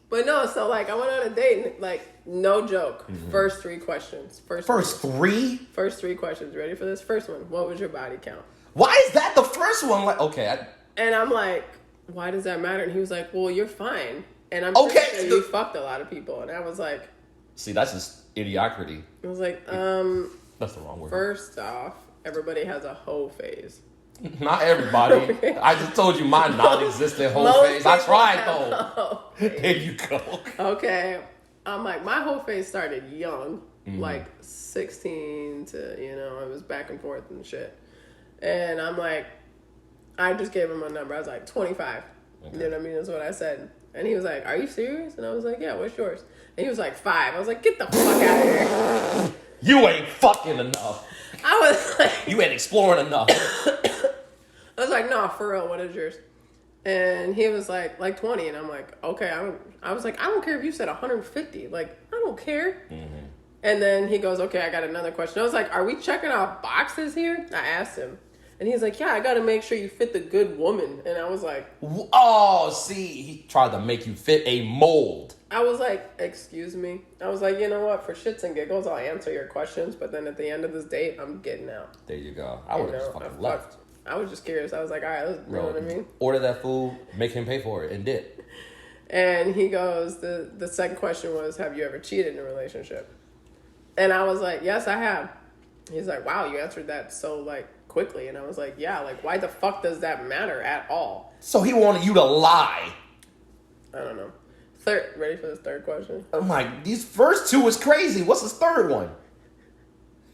But no, so like I went on a date and like no joke. Mm-hmm. First 3 questions. First 3? First 3 questions. Ready for this? First one. What was your body count? Why is that the first one? Like, okay. And I'm like, why does that matter? And he was like, well, you're fine. And I'm pretty sure you fucked a lot of people. And I was like, see, that's just idiocrity. I was like, that's the wrong word. First off, everybody has a hoe phase. Not everybody. Okay. I just told you my non-existent hoe phase. I tried though. There you go. Okay. I'm like, my whole phase started young, like 16 to, it was back and forth and shit. And I'm like, I just gave him a number. I was like, 25. Okay. You know what I mean? That's what I said. And he was like, are you serious? And I was like, yeah, what's yours? And he was like, 5. I was like, get the fuck out of here. You ain't fucking enough. I was like... You ain't exploring enough. I was like, no, for real, what is yours? And he was like 20. And I'm like, okay, I was like, I don't care if you said 150. Like, I don't care. Mm-hmm. And then he goes, okay, I got another question. I was like, are we checking off boxes here? I asked him. And he's like, yeah, I got to make sure you fit the good woman. And I was like... Oh, see, he tried to make you fit a mold. I was like, excuse me? I was like, you know what? For shits and giggles, I'll answer your questions. But then at the end of this date, I'm getting out. There you go. I would have just fucking left. I was just curious. I was like, all right, you know what I mean? Order that food, make him pay for it, and did. And he goes, the second question was, have you ever cheated in a relationship? And I was like, yes, I have. He's like, wow, you answered that so, like, quickly. And I was like, yeah, like, why the fuck does that matter at all? So he wanted you to lie. I don't know. Ready for this third question? I'm like, these first 2 is crazy. What's this third one?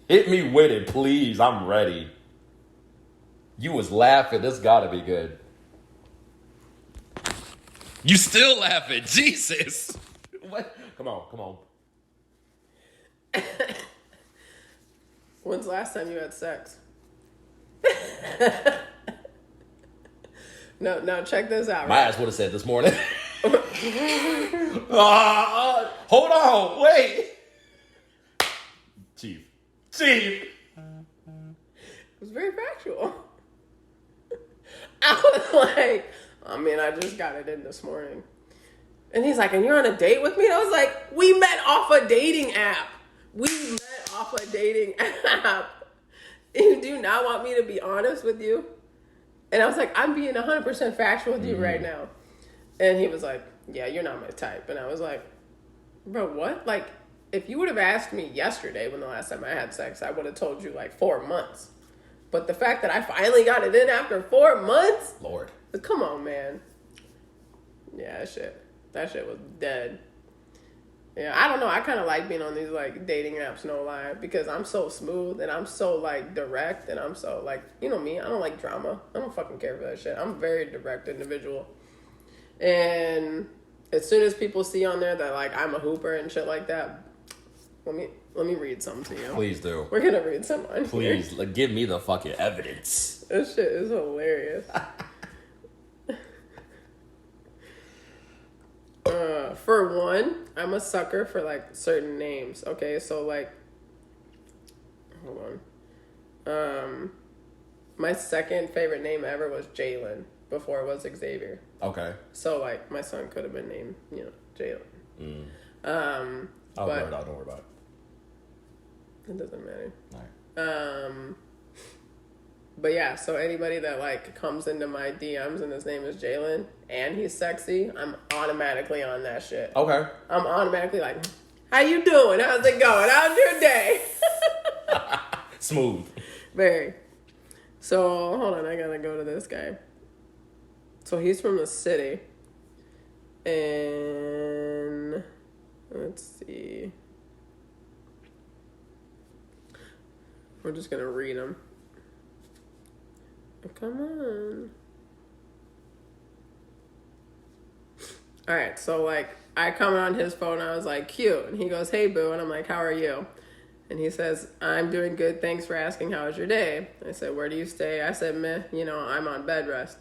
Hit me with it, please. I'm ready. You was laughing. This gotta be good. You still laughing. Jesus. What? Come on. When's the last time you had sex? No, check this out. My ass would have said this morning. Hold on, wait. Chief. It was very factual. I was like, I just got it in this morning. And he's like, and you're on a date with me? And I was like, we met off a dating app. You do not want me to be honest with you? And I was like, I'm being 100% factual with you right now. And he was like, yeah, you're not my type. And I was like, bro, what? Like, if you would have asked me yesterday when the last time I had sex, I would have told you like 4 months. But the fact that I finally got it in after 4 months? Lord. Come on, man. Yeah, that shit was dead. Yeah, I don't know. I kind of like being on these, like, dating apps, no lie, because I'm so smooth and I'm so, like, direct and I'm so, like, you know me, I don't like drama. I don't fucking care for that shit. I'm a very direct individual. And as soon as people see on there that, like, I'm a hooper and shit like that, let me read something to you. Please do. We're going to read some on Please, here. Like, give me the fucking evidence. This shit is hilarious. For one, I'm a sucker for, like, certain names, okay? So, like, hold on. My second favorite name ever was Jalen before it was Xavier. Okay. So, like, my son could have been named, Jalen. Don't worry about it. It doesn't matter. All right. But yeah, so anybody that, like, comes into my DMs and his name is Jalen and he's sexy, I'm automatically on that shit. Okay. I'm automatically like, How you doing? How's it going? How's your day? Smooth. Very. So, hold on. I gotta go to this guy. So, he's from the city. And let's see. We're just gonna read them. Come on. All right, so like I comment on his phone. I was like, cute, and he goes, "Hey boo," and I'm like, "How are you?" And he says, "I'm doing good. Thanks for asking. How was your day?" I said, "Where do you stay?" I said, "Meh, I'm on bed rest."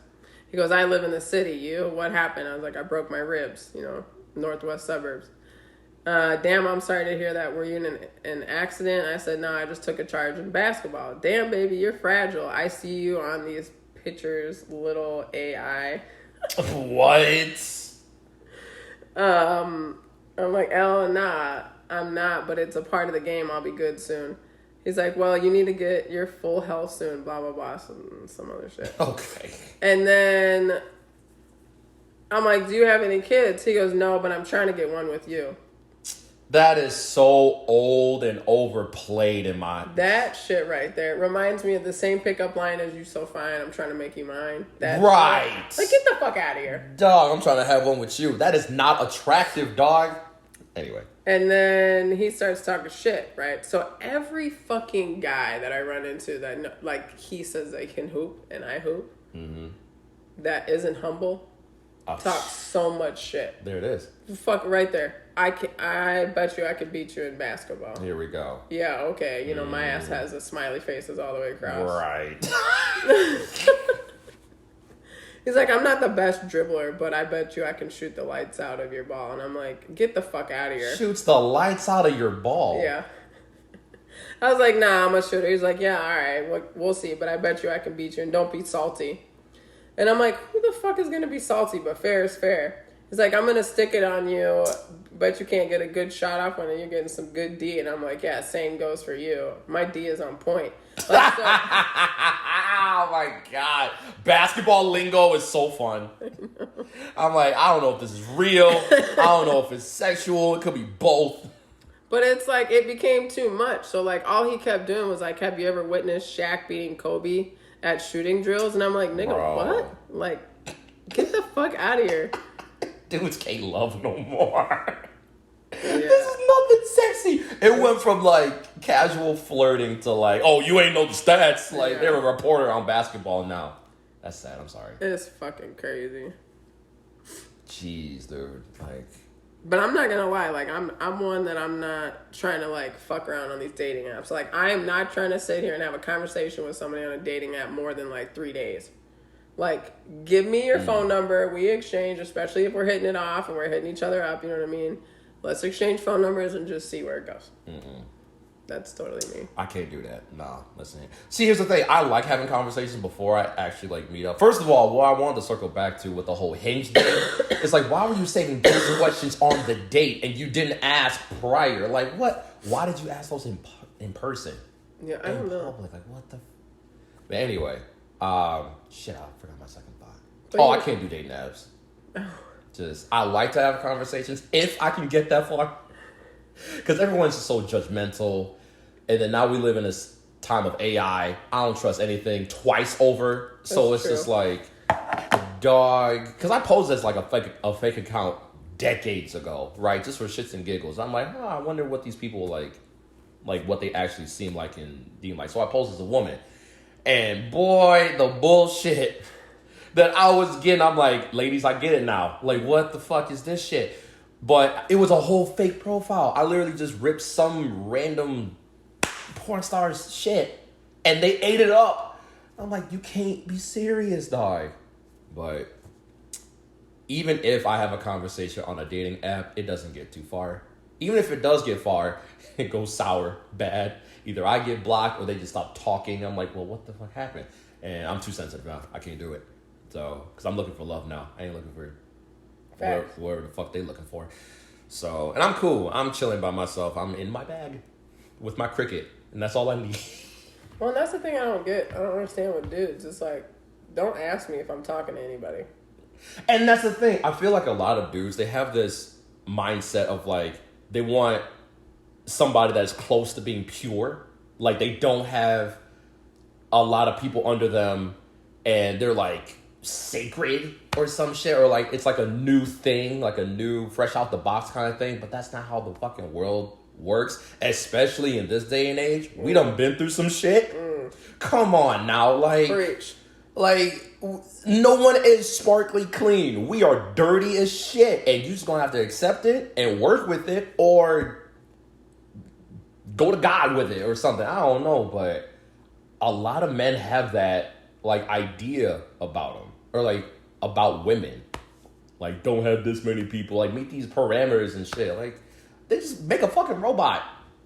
He goes, "I live in the city. You? What happened?" I was like, "I broke my ribs. Northwest suburbs." Damn, I'm sorry to hear that. Were you in an accident? I said, "No, I just took a charge in basketball." "Damn, baby, you're fragile. I see you on these pictures, little AI." What? I'm like, nah, I'm not, but it's a part of the game. I'll be good soon. He's like, "Well, you need to get your full health soon, blah, blah, blah," some other shit. Okay. And then I'm like, "Do you have any kids?" He goes, "No, but I'm trying to get one with you." That is so old and overplayed in my... That shit right there reminds me of the same pickup line as "You so fine, I'm trying to make you mine." That right. Shit. Like, get the fuck out of here. Dog, I'm trying to have one with you. That is not attractive, dog. Anyway. And then he starts talking shit, right? So every fucking guy that I run into that, like, he says they can hoop and I hoop, that isn't humble, talks so much shit. There it is. Fuck, right there. I bet you I could beat you in basketball. Here we go. Yeah, okay. My ass has a smiley faces all the way across. Right. He's like, "I'm not the best dribbler, but I bet you I can shoot the lights out of your ball." And I'm like, "Get the fuck out of here." Shoots the lights out of your ball. Yeah. I was like, "Nah, I'm a shooter." He's like, "Yeah, all right, we'll see, but I bet you I can beat you, and don't be salty." And I'm like, who the fuck is going to be salty? But fair is fair. He's like, "I'm going to stick it on you, but you can't get a good shot off when you're getting some good D." And I'm like, "Yeah, same goes for you. My D is on point." Like, so, oh my God. Basketball lingo is so fun. I'm like, I don't know if this is real. I don't know if it's sexual. It could be both. But it's like, it became too much. So like, all he kept doing was like, "Have you ever witnessed Shaq beating Kobe at shooting drills?" And I'm like, "Nigga, Bro. What? Like, get the fuck out of here." Dudes can't love no more. Yeah. This is nothing sexy. It went from like casual flirting to like, "Oh, you ain't know the stats." Like, they're a reporter on basketball now. That's sad. I'm sorry. It's fucking crazy. Jeez, dude. Like, but I'm not gonna lie. Like, I'm one that I'm not trying to like fuck around on these dating apps. Like, I am not trying to sit here and have a conversation with somebody on a dating app more than like 3 days. Like, give me your phone number. We exchange, especially if we're hitting it off and we're hitting each other up. You know what I mean? Let's exchange phone numbers and just see where it goes. That's totally me. I can't do that. Nah, listen. See, here's the thing. I like having conversations before I actually like meet up. First of all, what I wanted to circle back to with the whole Hinge thing is like, why were you saving those questions on the date and you didn't ask prior? Like, what? Why did you ask those in person? Yeah, I don't know. Public? Like, what the? But anyway, shit, I forgot my second thought. But I can't do dating apps. Just, I like to have conversations if I can get that far. Because everyone's just so judgmental. And then now we live in this time of AI. I don't trust anything twice over. So it's just like, dog. Because I posed as like a fake account decades ago, right? Just for shits and giggles. I'm like, I wonder what these people like what they actually seem like in DM. Like, so I posed as a woman. And boy, the bullshit that I was getting, I'm like, ladies, I get it now. Like, what the fuck is this shit? But it was a whole fake profile. I literally just ripped some random porn star's shit, and they ate it up. I'm like, you can't be serious, dog. But even if I have a conversation on a dating app, it doesn't get too far. Even if it does get far, it goes sour, bad. Either I get blocked or they just stop talking. I'm like, well, what the fuck happened? And I'm too sensitive now. I can't do it. So, because I'm looking for love now. I ain't looking for whatever the fuck they looking for. So, and I'm cool. I'm chilling by myself. I'm in my bag with my cricket. And that's all I need. Well, that's the thing I don't get. I don't understand with dudes. It's like, don't ask me if I'm talking to anybody. And that's the thing. I feel like a lot of dudes, they have this mindset of like, they want somebody that's close to being pure. Like, they don't have a lot of people under them, and they're, like, sacred or some shit, or, like, it's, like, a new thing, like a new, fresh out the box kind of thing, but that's not how the fucking world works, especially in this day and age. We done been through some shit. Come on now, like... Preach. Like, no one is sparkly clean. We are dirty as shit, and you just gonna have to accept it and work with it, or go to God with it or something. I don't know, but a lot of men have that, like, idea about them, or, like, about women. Like, don't have this many people. Like, meet these parameters and shit. Like, they just make a fucking robot,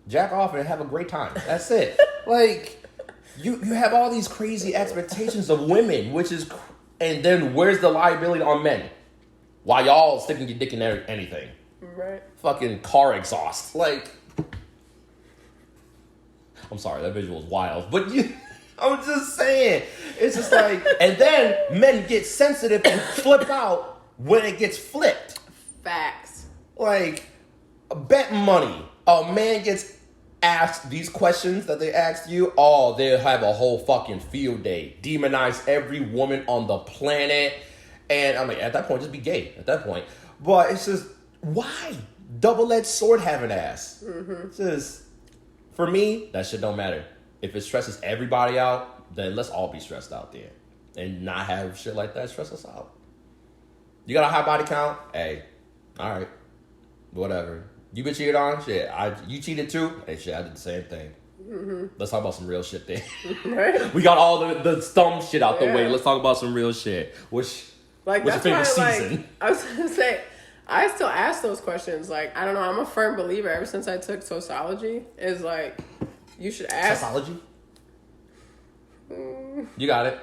jack off, and have a great time. That's it. Like... You have all these crazy expectations of women, which is... And then where's the liability on men? Why y'all sticking your dick in anything? Right. Fucking car exhaust. Like... I'm sorry, that visual is wild. But I'm just saying. It's just like... And then men get sensitive and flip out when it gets flipped. Facts. Like, bet money. A man gets... ask these questions that they asked you, they'll have a whole fucking field day. Demonize every woman on the planet. And I'm like, at that point, just be gay at that point. But it's just, why? Double-edged sword have an ass. It's just, for me, that shit don't matter. If it stresses everybody out, then let's all be stressed out there. And not have shit like that stress us out. You got a high body count? Hey, all right. Whatever. You been cheated on? Shit. You cheated too? Hey, shit, I did the same thing. Let's talk about some real shit then. Right. We got all the dumb shit out the way. Let's talk about some real shit. What's your favorite season? Like, I was going to say, I still ask those questions. Like, I don't know. I'm a firm believer ever since I took sociology. Is like, you should ask. Sociology? You got it.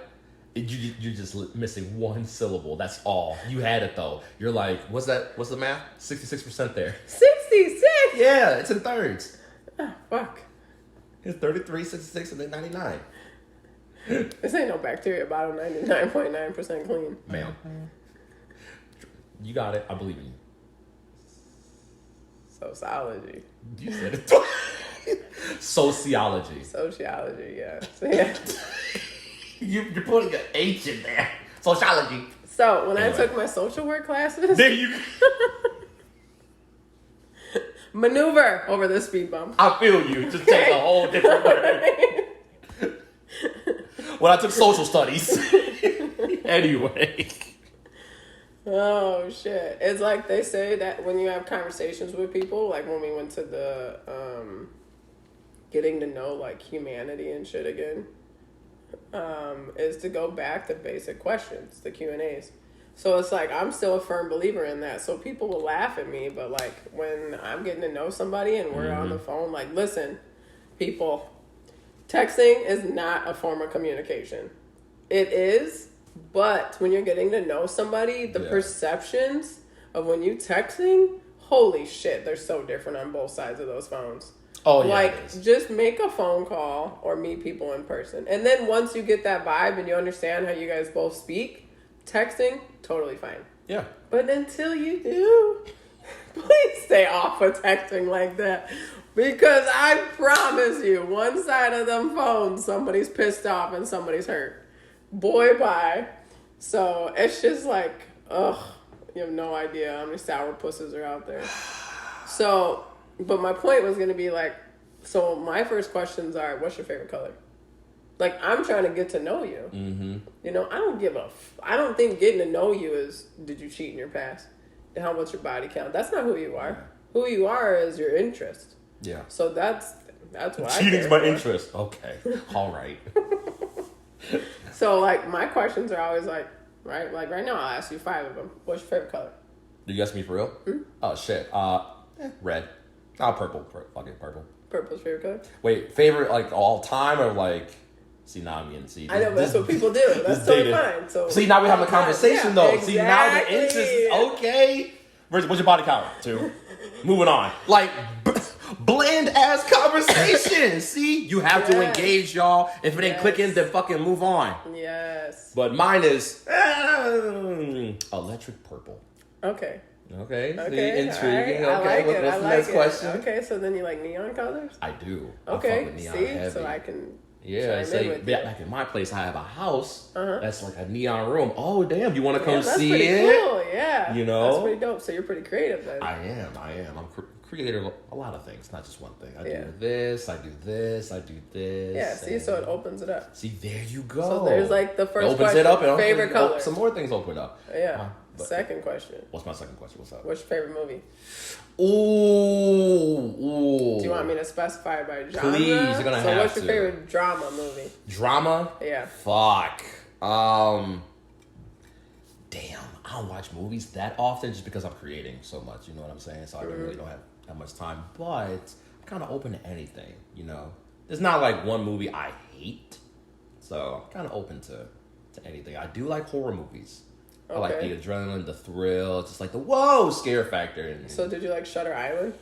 You're just missing one syllable. That's all. You had it, though. You're like, what's that? What's the math? 66% there. 66? Yeah, it's in thirds. Oh, fuck. It's 33, 66, and then 99. This ain't no bacteria bottle, 99.9% clean. Ma'am. You got it. I believe in you. Sociology. You said it. Sociology. Sociology, yeah. So, yeah. You're putting an H in there. Sociology. So, when I took my social work classes... There you maneuver over the speed bump. I feel you. Just take a whole different way. When I took social studies. Anyway. Oh, shit. It's like they say that when you have conversations with people, like when we went to the getting to know, like, humanity and shit again, is to go back to basic questions, the Q&As. So it's like, I'm still a firm believer in that. So people will laugh at me, but like when I'm getting to know somebody and we're on the phone, like, listen, people, texting is not a form of communication. It is, but when you're getting to know somebody, the perceptions of when you texting, holy shit, they're so different on both sides of those phones. Oh, yeah. Like, just make a phone call or meet people in person. And then once you get that vibe and you understand how you guys both speak, texting, totally fine. Yeah. But until you do, please stay off of texting like that. Because I promise you, one side of them phones, somebody's pissed off and somebody's hurt. Boy, bye. So it's just like, ugh, you have no idea how many sour pussies are out there. So... But my point was going to be like, so my first questions are, what's your favorite color? Like, I'm trying to get to know you. Mm-hmm. You know, I don't think getting to know you is, did you cheat in your past? How much your body count? That's not who you are. Yeah. Who you are is your interest. Yeah. So that's what cheating's my interest. Okay. All right. So, like, my questions are always like, right? Like, right now, I'll ask you 5 of them. What's your favorite color? Did you ask me for real? Mm-hmm. Oh, shit. Red. Purple. Fucking purple. Purple's favorite color? Wait, favorite, like, all time or, like... See, now I'm getting... See, I know, but that's what people do. That's totally fine. So, see, now we're having a conversation, though. Exactly. See, now the interest is... Okay. What's your body count? 2. Moving on. Like, bland-ass conversation. See? You have to engage, y'all. If it ain't clicking, then fucking move on. Yes. But mine is... electric purple. Okay. Okay. Okay. Intriguing. Right. Okay. What's the next question? Okay, so then you like neon colors? I do. Okay. I fuck with neon heavy. So I can. Yeah, back in my place, I have a house that's like a neon room. Oh, damn! You want to come see pretty it? Cool. Yeah, you know, that's pretty dope. So you're pretty creative then. I am. I'm creative. A lot of things, not just one thing. I do this. I do this. I do this. Yeah. See, so it opens it up. See, there you go. So there's like the first opens question. It up and favorite color. Some more things open up. Yeah. Second question. What's my second question? What's up? What's your favorite movie? Ooh. Do you want me to specify by genre? Please, you're gonna have to. So what's your favorite drama movie? Drama? Yeah. Fuck. Damn, I don't watch movies that often just because I'm creating so much. You know what I'm saying? So I really don't have that much time. But I'm kind of open to anything. You know, there's not like one movie I hate. So I'm kind of open to anything. I do like horror movies. Okay. I like the adrenaline, the thrill, just like the whoa scare factor. So did you like Shutter Island?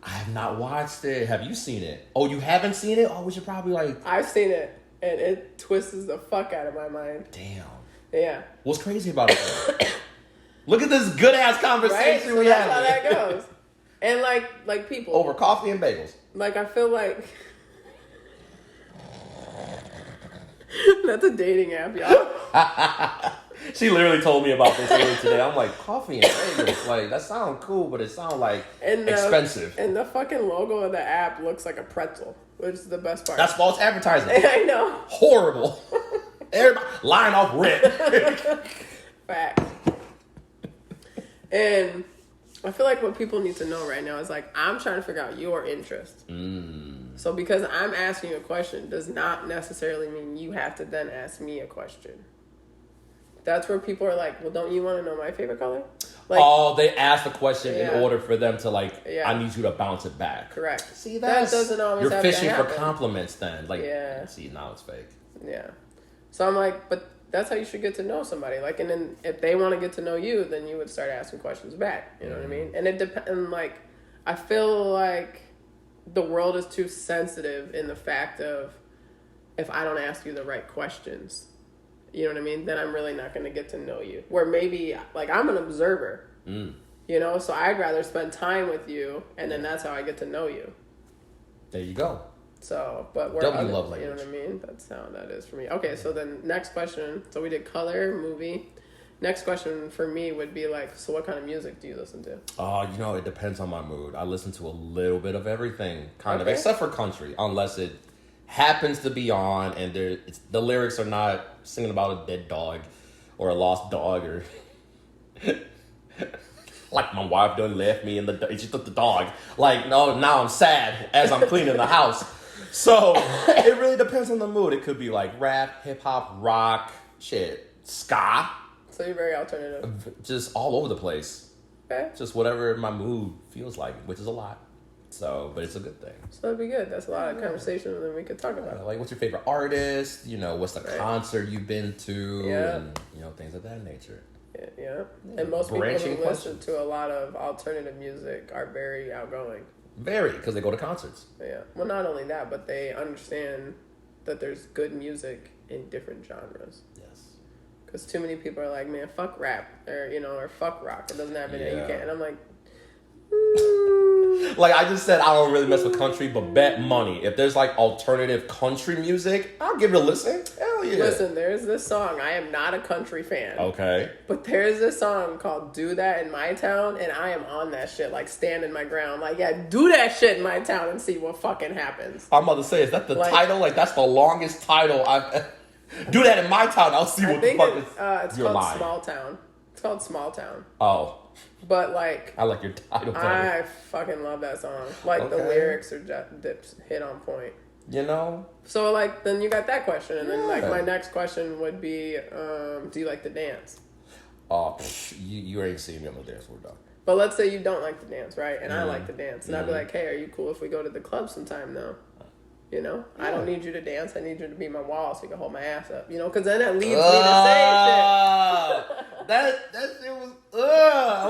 I have not watched it. Have you seen it? Oh, you haven't seen it? Oh, we should probably like... I've seen it, and it twists the fuck out of my mind. Damn. Yeah. What's crazy about it? Look at this good-ass conversation so we that's have. how that goes. And like people... Over coffee and bagels. Like, I feel like... That's a dating app, y'all. She literally told me about this earlier today. I'm like, coffee and bagels. Like, that sounds cool, but it sounds like expensive. And the fucking logo of the app looks like a pretzel, which is the best part. That's false advertising. I know. Horrible. Everybody line off rent. Facts. And I feel like what people need to know right now is like, I'm trying to figure out your interest. So because I'm asking you a question does not necessarily mean you have to then ask me a question. That's where people are like, well, don't you want to know my favorite color? Like, they ask the question in order for them to like, I need you to bounce it back. Correct. See, that doesn't always you're have fishing to for happen. compliments then. Like, see, now it's fake. Yeah. So I'm like, but that's how you should get to know somebody. Like, and then if they want to get to know you, then you would start asking questions back. You know what I mean? And it depends. And like, I feel like the world is too sensitive in the fact of if I don't ask you the right questions, you know what I mean? Then I'm really not going to get to know you. Where maybe, like, I'm an observer, you know? So I'd rather spend time with you, and then that's how I get to know you. There you go. So, but we're love language. You know what I mean? That's how that is for me. Okay, so then next question. So we did color, movie. Next question for me would be like, so what kind of music do you listen to? Oh, you know, it depends on my mood. I listen to a little bit of everything, kind of, except for country, unless it happens to be on and the lyrics are not singing about a dead dog or a lost dog or like my wife done left me and she took the dog. Like, no, now I'm sad as I'm cleaning the house. So it really depends on the mood. It could be like rap, hip hop, rock, ska. So you're very alternative. Just all over the place. Okay. Just whatever my mood feels like, which is a lot. So, but it's a good thing. So that'd be good. That's a lot of conversation that we could talk about. Like, what's your favorite artist? You know, what's the concert you've been to? And, you know, things of that nature. Yeah. And most people who listen to a lot of alternative music are very outgoing. Very, because they go to concerts. Yeah. Well, not only that, but they understand that there's good music in different genres. Yes. Because too many people are like, man, fuck rap, or, you know, or fuck rock. It doesn't have any, you can't. And I'm like, like I just said, I don't really mess with country, but bet money. If there's like alternative country music, I'll give it a listen. Hell yeah. Listen, there's this song. I am not a country fan. Okay. But there's this song called Do That in My Town, and I am on that shit, like standing my ground. Like, yeah, do that shit in my town and see what fucking happens. I'm about to say, is that the title? Like, that's the longest title I've... Do that in my town, I'll see what the fuck is... It's called Small Town. It's called Small Town. Oh. But, like... I like your title. I fucking love that song. Like, the lyrics are just hit on point. You know? So, like, then you got that question. And then, like, my next question would be, do you like to dance? Oh, you ain't seen me on the dance floor, dog. But let's say you don't like to dance, right? And I like to dance. And I'd be like, hey, are you cool if we go to the club sometime, though? You know? Yeah. I don't need you to dance. I need you to be my wall so you can hold my ass up. You know? Because then it leads me to say shit. That shit was...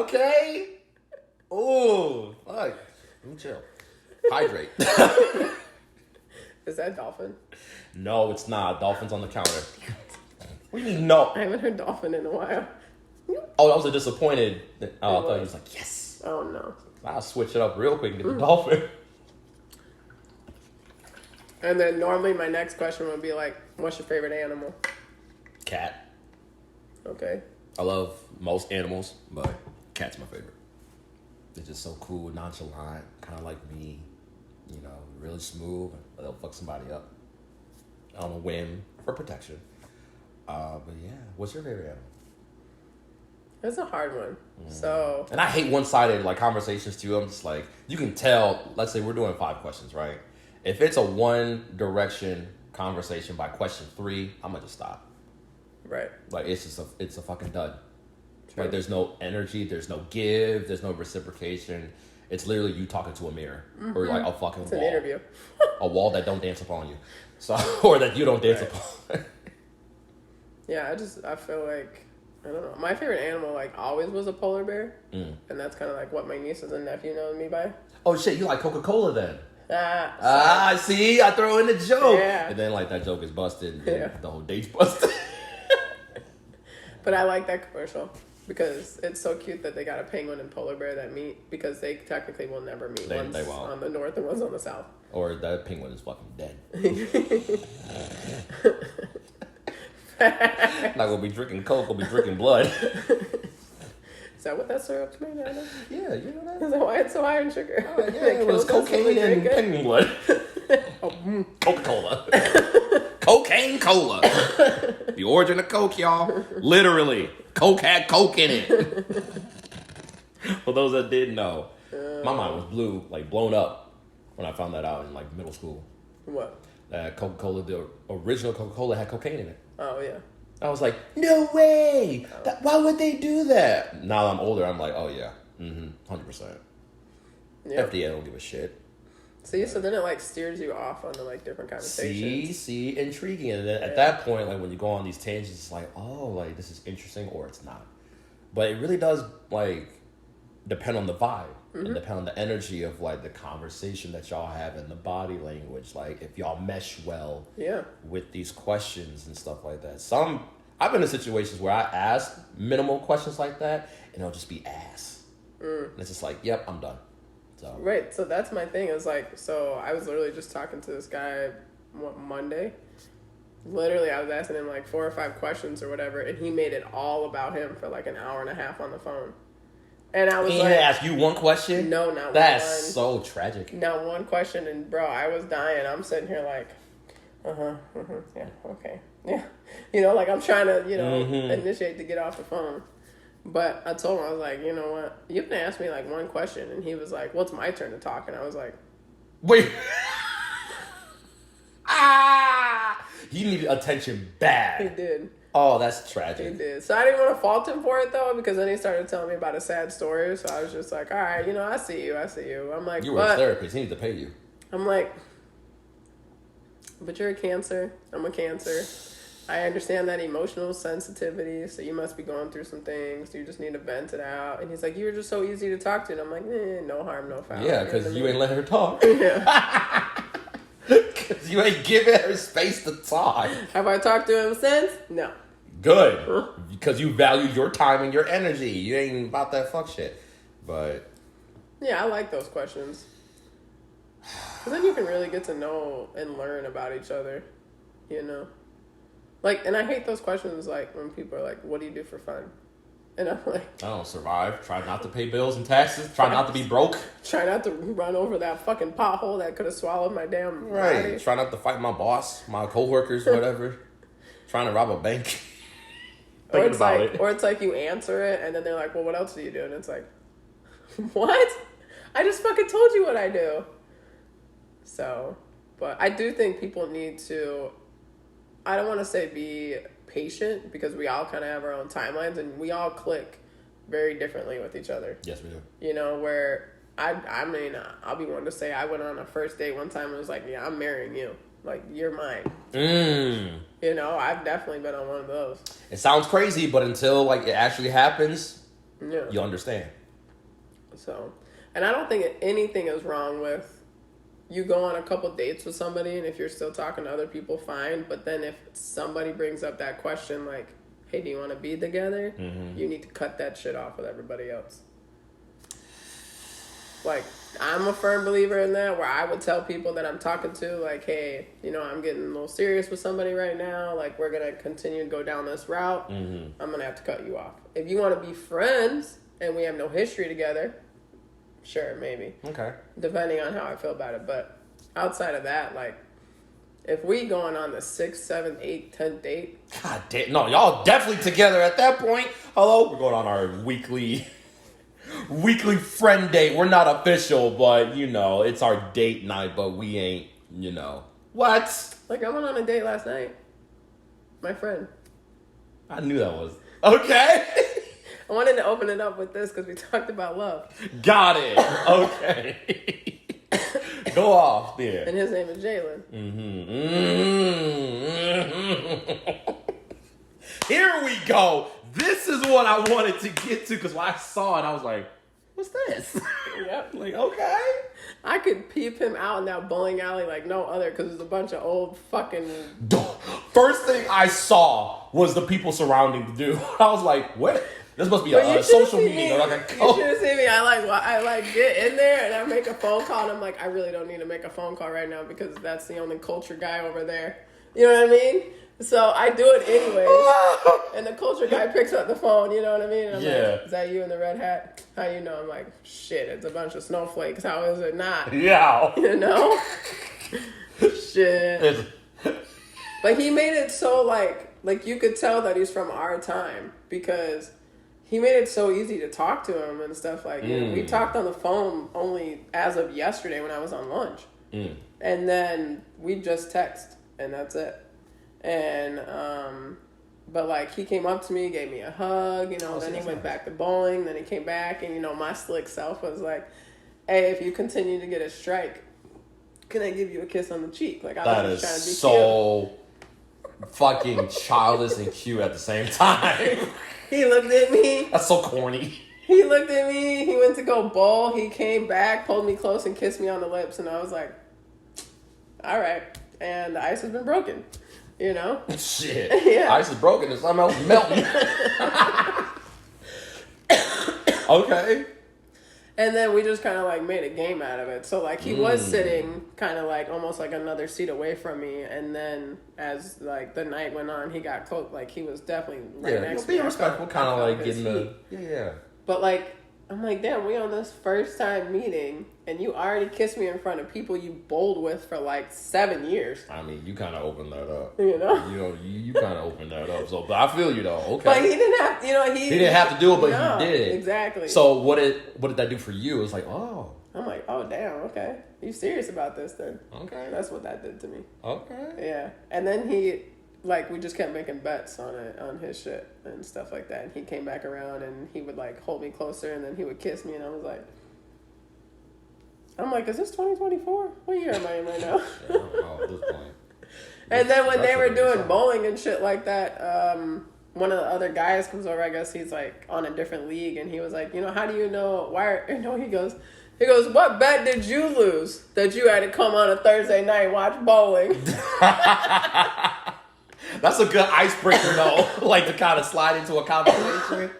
okay. Oh, fuck. Let me chill. Hydrate. Is that dolphin? No, it's not. Dolphin's on the counter. What do you mean, no? I haven't heard dolphin in a while. Oh, I was a disappointed. Oh, I thought he was like, yes. Oh, no. I'll switch it up real quick and get the dolphin. And then normally my next question would be like, what's your favorite animal? Cat. Okay. I love most animals, but cat's my favorite. They're just so cool, nonchalant, kind of like me, you know, really smooth. They'll fuck somebody up on a whim for protection. But yeah, what's your favorite animal? That's a hard one. So, and I hate one-sided like conversations too. I'm just like, you can tell. Let's say we're doing 5 questions, right? If it's a one-direction conversation by question 3, I'm gonna just stop. Right. Like it's a fucking dud. True. Like there's no energy, there's no give, there's no reciprocation. It's literally you talking to a mirror or like a fucking it's wall. An interview. A wall that don't dance upon you, so or that you don't dance upon. Yeah, I feel like I don't know. My favorite animal like always was a polar bear, and that's kind of like what my nieces and nephew know me by. Oh shit, you like Coca-Cola then? See, I throw in the joke, yeah. And then like that joke is busted, and the whole date's busted. But I like that commercial because it's so cute that they got a penguin and polar bear that meet because they technically will never meet. One's on the north and one's on the south. Or that penguin is fucking dead. Not gonna be drinking Coke, gonna be drinking blood. Is that what that syrup's made out of? Yeah, you know that? Is that why it's so high in sugar? Oh, yeah, it was cocaine and penguin blood. Coca-Cola. Cocaine cola. The origin of Coke, y'all. Literally. Coke had Coke in it. For those that didn't know, my mind was blown up when I found that out in like middle school. What? That Coca-Cola, the original Coca-Cola had cocaine in it. Oh, yeah. I was like, no way. Why would they do that? Now I'm older, I'm like, oh, yeah. 100%. Yep. FDA don't give a shit. See, so then it like steers you off onto like different conversations. See, intriguing. And then at that point, like when you go on these tangents, it's like, oh, like this is interesting or it's not. But it really does like depend on the vibe and depend on the energy of like the conversation that y'all have and the body language. Like if y'all mesh well with these questions and stuff like that. I've been in situations where I ask minimal questions like that and it'll just be ass. And it's just like, yep, I'm done. So. Right, so that's my thing. Is like, so I was literally just talking to this guy Monday. Literally, I was asking him like 4 or 5 questions or whatever, and he made it all about him for like an hour and a half on the phone. And I was he didn't ask you one question? No, not one. That's so tragic. Not one question, and bro, I was dying. I'm sitting here like, yeah, okay, yeah. You know, like I'm trying to, initiate to get off the phone. But I told him, I was like, you know what? You can ask me like one question. And he was like, well, it's my turn to talk. And I was like, wait. He needed attention bad. He did. Oh, that's tragic. He did. So I didn't want to fault him for it though, because then he started telling me about a sad story. So I was just like, all right, I see you. I'm like, you were a therapist. He needs to pay you. I'm like, but you're a Cancer. I'm a Cancer. I understand that emotional sensitivity, so you must be going through some things. You just need to vent it out. And he's like, you were just so easy to talk to. And I'm like, no harm, no foul. Yeah, because you ain't letting her talk. Yeah. Because you ain't giving her space to talk. Have I talked to him since? No. Good. Because you value your time and your energy. You ain't about that fuck shit. But. Yeah, I like those questions. Because then you can really get to know and learn about each other, Like, and I hate those questions, like, when people are like, what do you do for fun? And I'm like... I don't survive. Try not to pay bills and taxes. Try not to be broke. Try not to run over that fucking pothole that could have swallowed my damn body. Try not to fight my boss, my coworkers, whatever. Trying to rob a bank. Or it's like you answer it, and then they're like, well, what else do you do? And it's like, what? I just fucking told you what I do. So, but I do think people need to... I don't want to say be patient because we all kind of have our own timelines and we all click very differently with each other. Yes, we do. Where I mean, I'll be one to say I went on a first date one time and was like, yeah, I'm marrying you. Like, you're mine. I've definitely been on one of those. It sounds crazy, but until like it actually happens, you understand. So, and I don't think anything is wrong with you go on a couple dates with somebody, and if you're still talking to other people, fine. But then if somebody brings up that question, like, hey, do you want to be together? Mm-hmm. You need to cut that shit off with everybody else. Like, I'm a firm believer in that, where I would tell people that I'm talking to, like, hey, you know, I'm getting a little serious with somebody right now. Like, we're going to continue to go down this route. I'm going to have to cut you off. If you want to be friends and we have no history together, sure, maybe. Okay. Depending on how I feel about it. But outside of that, like, if we going on the 6th, 7th, 8th, 10th date. God damn. No, y'all definitely together at that point. Hello? We're going on our weekly friend date. We're not official, but, you know, it's our date night, but we ain't, you know. What? Like, I went on a date last night. My friend. I knew that was. Okay. I wanted to open it up with this because we talked about love. Got it. Okay. Go off there. And his name is Jalen. Here we go. This is what I wanted to get to, because when I saw it, I was like, what's this? Yep. Like, okay. I could peep him out in that bowling alley like no other, because there's a bunch of old fucking... First thing I saw was the people surrounding the dude. I was like, what? This must be a social meeting. Or like a you should have seen me. I like get in there and I make a phone call and I'm like, I really don't need to make a phone call right now because that's the only culture guy over there. You know what I mean? So I do it anyway. And the culture guy picks up the phone, you know what I mean? And I'm like, is that you in the red hat? How you know? I'm like, shit, it's a bunch of snowflakes. How is it not? Yeah. You know? Shit. But he made it so like you could tell that he's from our time because he made it so easy to talk to him and stuff like that. We talked on the phone only as of yesterday when I was on lunch. And then we just text and that's it. And, but like he came up to me, gave me a hug, you know, then he went back to bowling, then he came back and, you know, my slick self was like, hey, if you continue to get a strike, can I give you a kiss on the cheek? Like I was just trying to be so cute. Fucking childish and cute at the same time. He looked at me. That's so corny. He looked at me. He went to go bowl. He came back, pulled me close, and kissed me on the lips. And I was like, all right. And the ice has been broken. You know? Shit. Yeah. Ice is broken and something else is melting. Okay. And then we just kind of like made a game out of it. So like he was sitting kind of like almost like another seat away from me. And then as like the night went on, he got close. Like he was definitely right next to me. Being respectful, kind of like getting the... Yeah. But like, I'm like, damn, we on this first time meeting and you already kissed me in front of people you bowled with for like 7 years. I mean, you kind of opened that up. You know? You kind of opened that up. So, but I feel you though. Okay. But he didn't have, you know, he didn't have to do it, but he did. Exactly. So what did that do for you? It was like, oh. I'm like, oh damn, okay. You serious about this then? Okay. That's what that did to me. Okay. Yeah. And then he, like, we just kept making bets on it, on his shit and stuff like that. And he came back around and he would like hold me closer and then he would kiss me and I was like, I'm like, is this 2024? What year am I in right now? Yeah, I don't know at this point. And then when they were doing bowling and shit like that, one of the other guys comes over, I guess he's like on a different league and he was like, you know, how do you know he goes, what bet did you lose that you had to come on a Thursday night and watch bowling? That's a good icebreaker though, like to kind of slide into a conversation.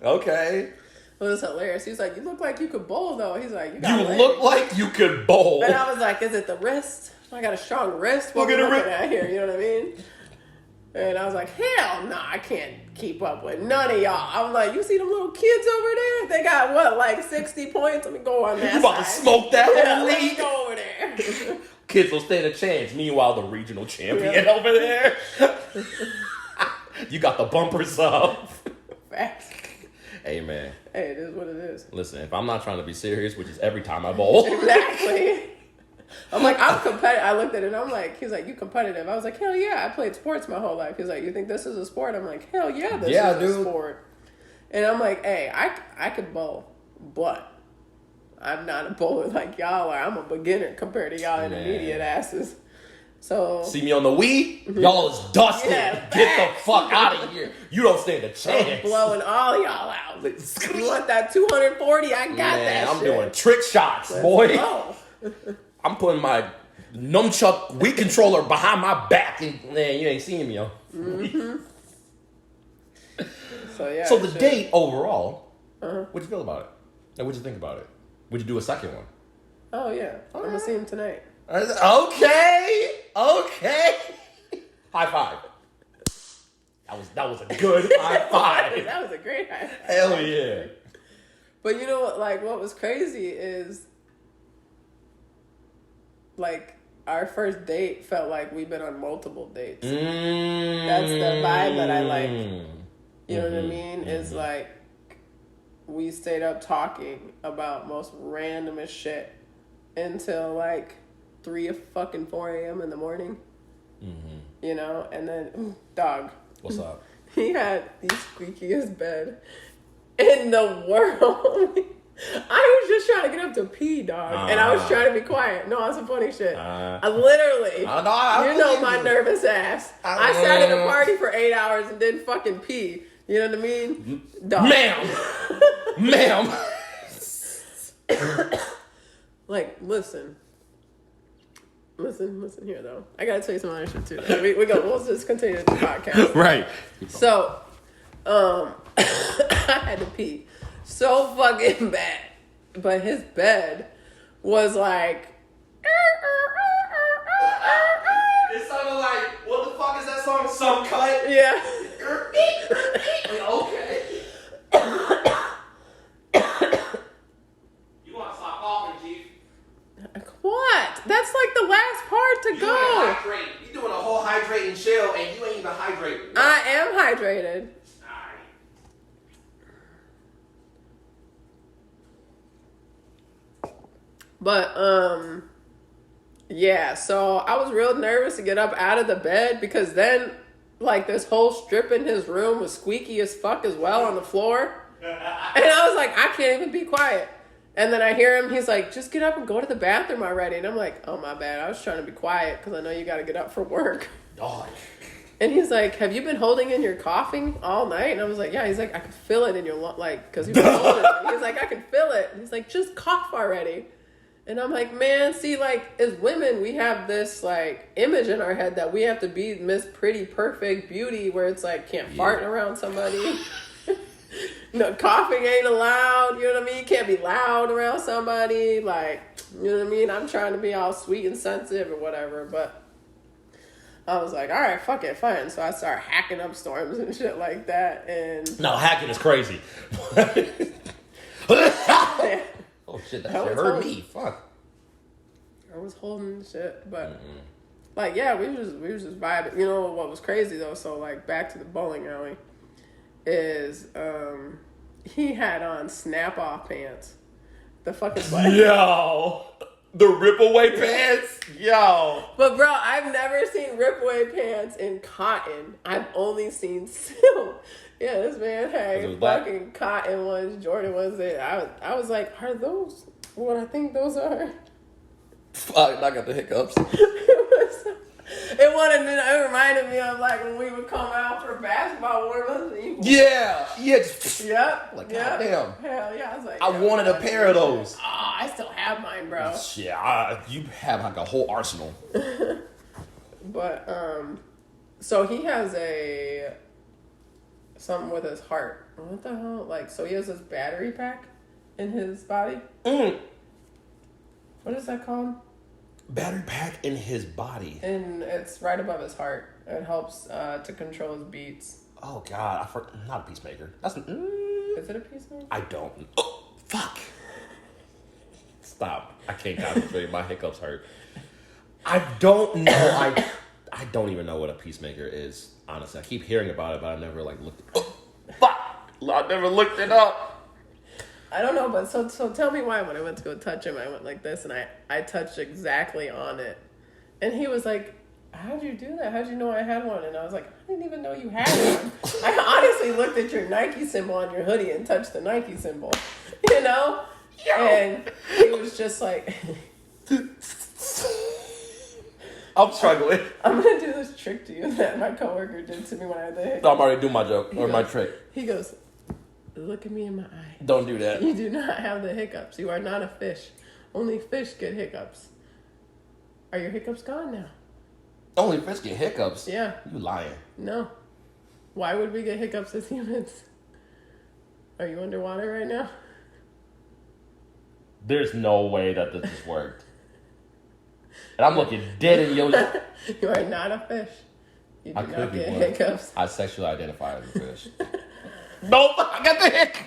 Okay. It was hilarious. He was like, you look like you could bowl though. He's like, you look like you could bowl. And I was like, is it the wrist? I got a strong wrist. What are we looking at here? You know what I mean? And I was like, hell no, I can't keep up with none of y'all. I was like, you see them little kids over there? They got what, like 60 points? Let me go on that. You about to smoke that whole league? Let me league? go over there. Kids will stand a chance. Meanwhile, the regional champion over there. You got the bumpers up. Facts. Hey, man. Hey, it is what it is. Listen, if I'm not trying to be serious, which is every time I bowl. Exactly. I'm like, I'm competitive. I looked at it and I'm like, he's like, you competitive? I was like, hell yeah, I played sports my whole life. He's like, you think this is a sport? I'm like, hell yeah, this is a sport. And I'm like, hey, I could bowl, but I'm not a bowler like y'all are. I'm a beginner compared to y'all intermediate asses. So see me on the Wii? Y'all is dusted. Yeah, get the fuck out of here. You don't stand a chance. I'm blowing all y'all out. You want that 240? I got that I'm shit. doing trick shots, boy. Go. I'm putting my nunchuck Wii controller behind my back and man, you ain't seeing me, yo. Mm-hmm. So yeah. So the date overall, what'd you feel about it? And what'd you think about it? Would you do a second one? Oh yeah, I'm gonna see him tonight. Okay. High five. That was a good high five. That was a great high five. Hell yeah. But you know what? Like, what was crazy is, like, our first date felt like we've been on multiple dates. That's the vibe that I like. You know what I mean? Is like, we stayed up talking about most randomest shit until like 4 a.m. in the morning. You know, and then dog. What's up? He had the squeakiest bed in the world. I was just trying to get up to pee, dog, and I was trying to be quiet. No, on some funny shit. I literally, you know my nervous ass. I sat at a party for 8 hours and didn't fucking pee. You know what I mean? Dog. Ma'am. Like, listen here though. I gotta tell you some other shit too. We'll just continue the podcast. Right. So, I had to pee so fucking bad, but his bed was like. It sounded like, what the fuck is that song? Some cut. Yeah. Okay. You want to stop coughing, Chief? What? That's like the last part to go. You doing a whole hydrate and chill, and you ain't even hydrated. I am hydrated. But yeah. So I was real nervous to get up out of the bed because then, like, this whole strip in his room was squeaky as fuck as well on the floor, and I was like, I can't even be quiet. And then I hear him, he's like, just get up and go to the bathroom already. And I'm like, oh, my bad. I was trying to be quiet because I know you got to get up for work. God. And he's like, have you been holding in your coughing all night? And I was like, yeah. He's like, I can feel it in your like, because he was holding it. He's like, I can feel it. And he's like, just cough already. And I'm like, man, see, like, as women, we have this, like, image in our head that we have to be Miss Pretty Perfect Beauty where it's like, can't fart around somebody. No, coughing ain't allowed, you know what I mean? You can't be loud around somebody, like, you know what I mean? I'm trying to be all sweet and sensitive or whatever, but I was like, all right, fuck it, fine. So I started hacking up storms and shit like that, and... No, hacking is crazy. Oh, shit, that shit hurt me. Fuck. I was holding shit, but, like, yeah, we was just vibing. You know what was crazy, though? So, like, back to the bowling alley. Is he had on snap-off pants. The fucking sweat. Yo! The rip-away pants? Yo! But, bro, I've never seen rip-away pants in cotton. I've only seen silk. Yeah, this man had fucking cotton ones, Jordan ones. I was like, are those what I think those are? Fuck, I got the hiccups. It reminded me of like when we would come out for basketball warm-ups. Yeah. Just, yep. Like, yep. goddamn. Hell yeah. I was like, I wanted a pair of those. Oh, I still have mine, bro. Yeah, you have like a whole arsenal. But, so he has something with his heart. What the hell? Like, so he has this battery pack in his body? What is that called? Battery pack in his body. And it's right above his heart. It helps to control his beats. Oh, God. Not a pacemaker. That's... Is it a pacemaker? I don't... Oh, fuck. Stop. I can't concentrate. My hiccups hurt. I don't know. I don't even know what a peacemaker is, honestly. I keep hearing about it, but I never, like, looked... Oh, fuck! I never looked it up. I don't know, but so tell me why when I went to go touch him, I went like this, and I touched exactly on it. And he was like, how'd you do that? How'd you know I had one? And I was like, I didn't even know you had one. I honestly looked at your Nike symbol on your hoodie and touched the Nike symbol, you know? Yo. And he was just like... I'm struggling. I'm going to do this trick to you that my coworker did to me when I had the hiccups. I'm already doing my joke, my trick. He goes, look at me in my eye. Don't do that. You do not have the hiccups. You are not a fish. Only fish get hiccups. Are your hiccups gone now? Only fish get hiccups? Yeah. You lying. No. Why would we get hiccups as humans? Are you underwater right now? There's no way that this has worked. And I'm looking dead in your... You are not a fish. You do I not could be get one. hiccups. I sexually identify as a fish. Nope, I got the hic.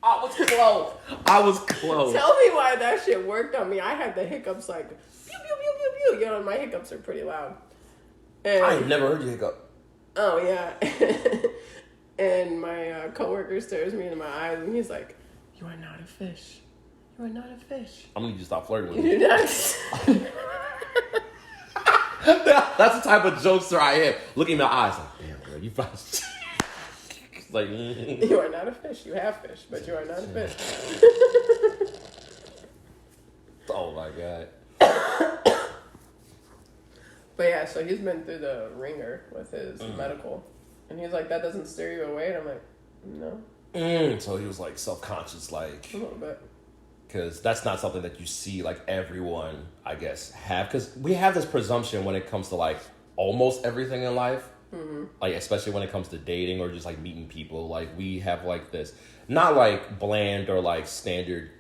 I was close. I was close. Tell me why that shit worked on me. I had the hiccups like, pew, pew, pew, pew, pew. You know, my hiccups are pretty loud. And, I ain't never heard you hiccup. Oh, yeah. And my coworker stares me in my eyes and he's like, you are not a fish. You are not a fish. I'm gonna need you to stop flirting with You me. do not. That's the type of jokester I am. Look in my eyes like, damn, girl, you probably... It's like... You are not a fish. You have fish, but you are not a fish. Oh, my God. But yeah, so he's been through the ringer with his medical. And he's like, that doesn't steer you away? And I'm like, no. So he was like self-conscious, like... A little bit. Because that's not something that you see like everyone, I guess, have. Because we have this presumption when it comes to like almost everything in life. Mm-hmm. Like, especially when it comes to dating or just like meeting people. Like, we have like this, not like bland or like standard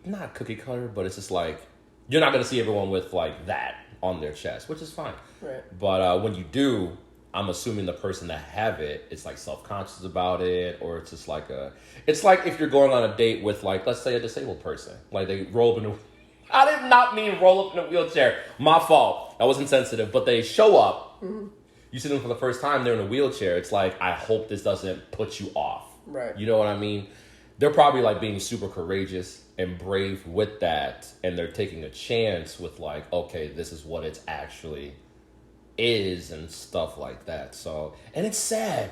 not cookie cutter, but it's just like, you're not going to see everyone with like that on their chest, which is fine. Right. But when you do, I'm assuming the person that have it is like self-conscious about it, or it's just like it's like if you're going on a date with like, let's say a disabled person, like they roll up in I did not mean roll up in a wheelchair. My fault. That was insensitive. But they show up. Mm-hmm. You see them for the first time. They're in a wheelchair. It's like, I hope this doesn't put you off. Right. You know what I mean? They're probably like being super courageous and brave with that. And they're taking a chance with like, okay, this is what it's actually is and stuff like that. So, and it's sad.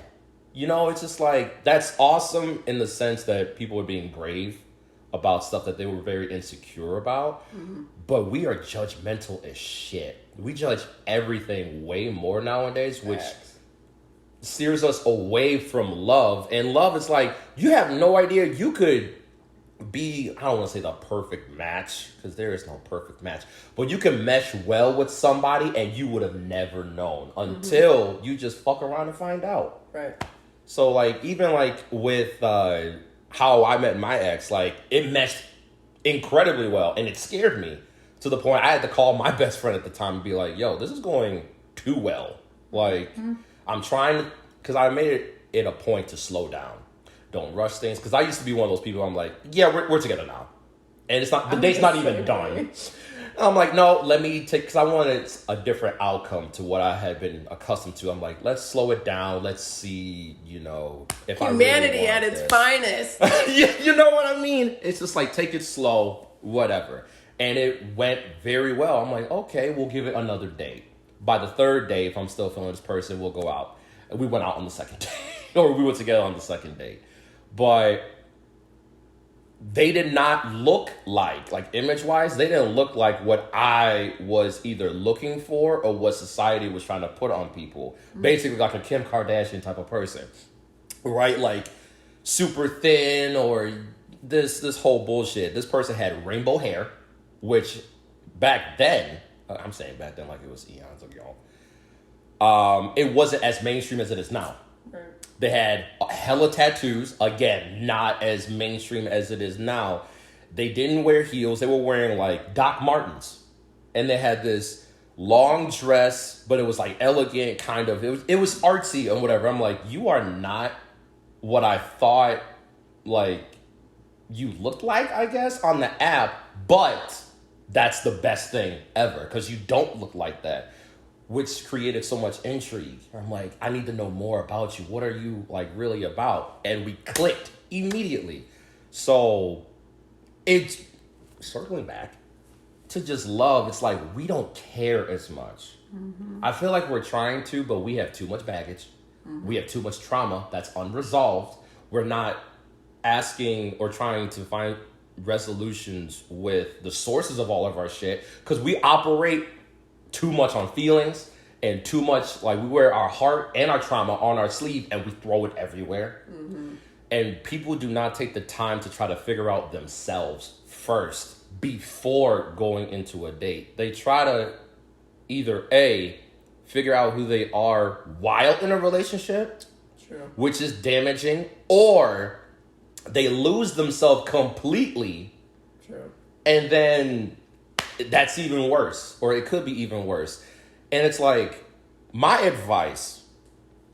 You know, it's just like, that's awesome in the sense that people are being brave about stuff that they were very insecure about. Mm-hmm. But we are judgmental as shit. We judge everything way more nowadays, which steers us away from love. And love is like, you have no idea. You could be, I don't want to say the perfect match, because there is no perfect match, but you can mesh well with somebody and you would have never known until you just fuck around and find out. Right. So like, even like with how I met my ex, like it meshed incredibly well and it scared me to the point I had to call my best friend at the time and be like, yo, this is going too well. Like, I'm trying to, because I made it a point to slow down. Don't rush things. Because I used to be one of those people, I'm like, yeah, we're together now. And it's not, the date's not even done. I'm like, no, let me take, because I wanted a different outcome to what I had been accustomed to. I'm like, let's slow it down. Let's see, you know, if humanity I really at its finest. You know what I mean? It's just like, take it slow, whatever. And it went very well. I'm like, okay, we'll give it another date. By the third day, if I'm still feeling this person, we'll go out. And we went out on the second day. Or we were together on the second date. But they did not look like image-wise, they didn't look like what I was either looking for or what society was trying to put on people. Basically like a Kim Kardashian type of person. Right? Like super thin or this whole bullshit. This person had rainbow hair, which back then, I'm saying back then like it was eons ago, it wasn't as mainstream as it is now. Right. They had hella tattoos. Again, not as mainstream as it is now. They didn't wear heels. They were wearing like Doc Martens. And they had this long dress, but it was like elegant kind of. It was artsy and whatever. I'm like, you are not what I thought like you looked like, I guess, on the app. But that's the best thing ever because you don't look like that. Which created so much intrigue. I'm like, I need to know more about you. What are you like really about? And we clicked immediately. So it's circling back to just love. It's like, we don't care as much. Mm-hmm. I feel like we're trying to, but we have too much baggage. Mm-hmm. We have too much trauma that's unresolved. We're not asking or trying to find resolutions with the sources of all of our shit because we operate too much on feelings and too much like we wear our heart and our trauma on our sleeve and we throw it everywhere. Mm-hmm. And people do not take the time to try to figure out themselves first before going into a date. They try to either A, figure out who they are while in a relationship, true, which is damaging, or they lose themselves completely. True. And then that's even worse, or it could be even worse. And it's like, my advice,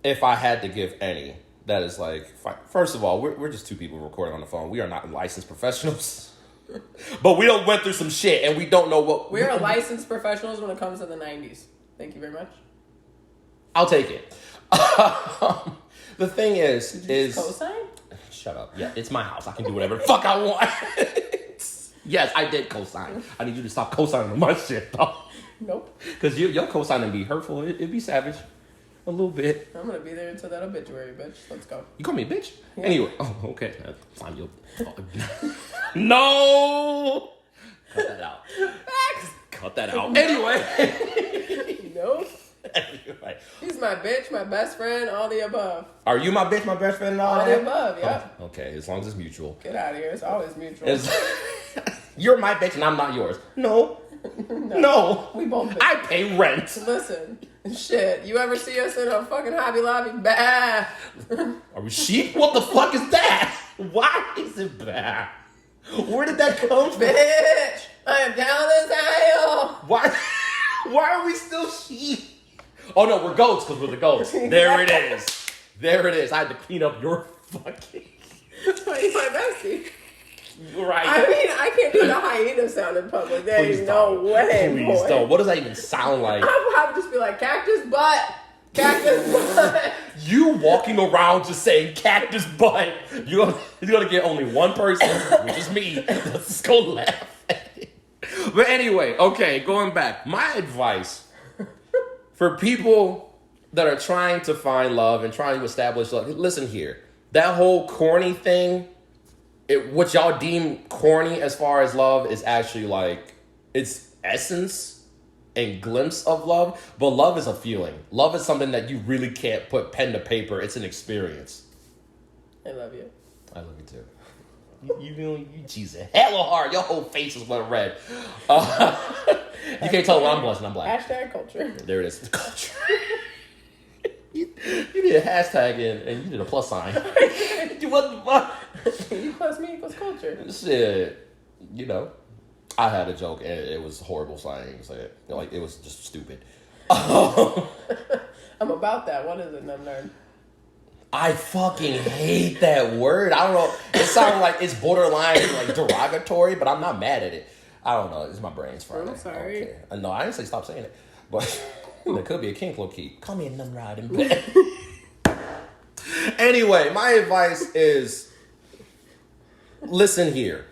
if I had to give any, that is like, first of all, we're just two people recording on the phone. We are not licensed professionals. But we don't went through some shit, and we don't know what... We're licensed professionals when it comes to the 90s. Thank you very much. I'll take it. The thing is... Did you just co-sign? Shut up. Yeah, it's my house. I can do whatever the fuck I want. Yes, I did co-sign. I need you to stop co-signing on my shit, though. Nope. Because your co-signing be hurtful. It'd be savage. A little bit. I'm going to be there until that obituary, bitch. Let's go. You call me a bitch? Yeah. Anyway. Oh, okay. Fine. No! Cut that out. Facts. Cut that out. Anyway. Nope. Anyway. She's my bitch, my best friend, all the above. Are you my bitch, my best friend, and all All that? the above, yep. Oh, okay, as long as it's mutual. Get out of here. It's always mutual. You're my bitch and I'm not yours. No. No. We both bitches. I pay rent. Listen. Shit. You ever see us in a fucking Hobby Lobby? Bah. Are we sheep? What the fuck is that? Why is it bad? Where did that come from? Bitch. I am down this aisle. Why are we still sheep? Oh no, we're goats because we're the goats. There it is. There it is. I had to clean up your fucking... Why you my bestie? Right. I mean, I can't do the hyena sound in public. There Please is no don't. way, Please boy. don't. What does that even sound like? I would just be like, cactus butt. Cactus butt. You walking around just saying cactus butt. You're gonna get only one person, which is me. Let's just go laugh at it. But anyway, okay, going back. My advice for people that are trying to find love and trying to establish love, listen here. That whole corny thing, what y'all deem corny as far as love is actually like, it's essence and glimpse of love. But love is a feeling. Love is something that you really can't put pen to paper. It's an experience. I love you. I love you too. You Jesus, hella hard. Your whole face is went red. You can't tell when I'm blushing. I'm black. Hashtag culture. There it is. Culture. You did a hashtag and you did a plus sign. What the fuck? You plus me equals culture. Shit. You know, I had a joke and it was horrible saying. Like, it was just stupid. I'm about that. What is it, nerd? I fucking hate that word. I don't know. It sounds like it's borderline like derogatory, but I'm not mad at it. I don't know. It's my brain's frying. I'm sorry. Okay. No, I didn't say stop saying it. But there could be a kink low key. Call me a nun riding bed. Anyway, my advice is, listen here.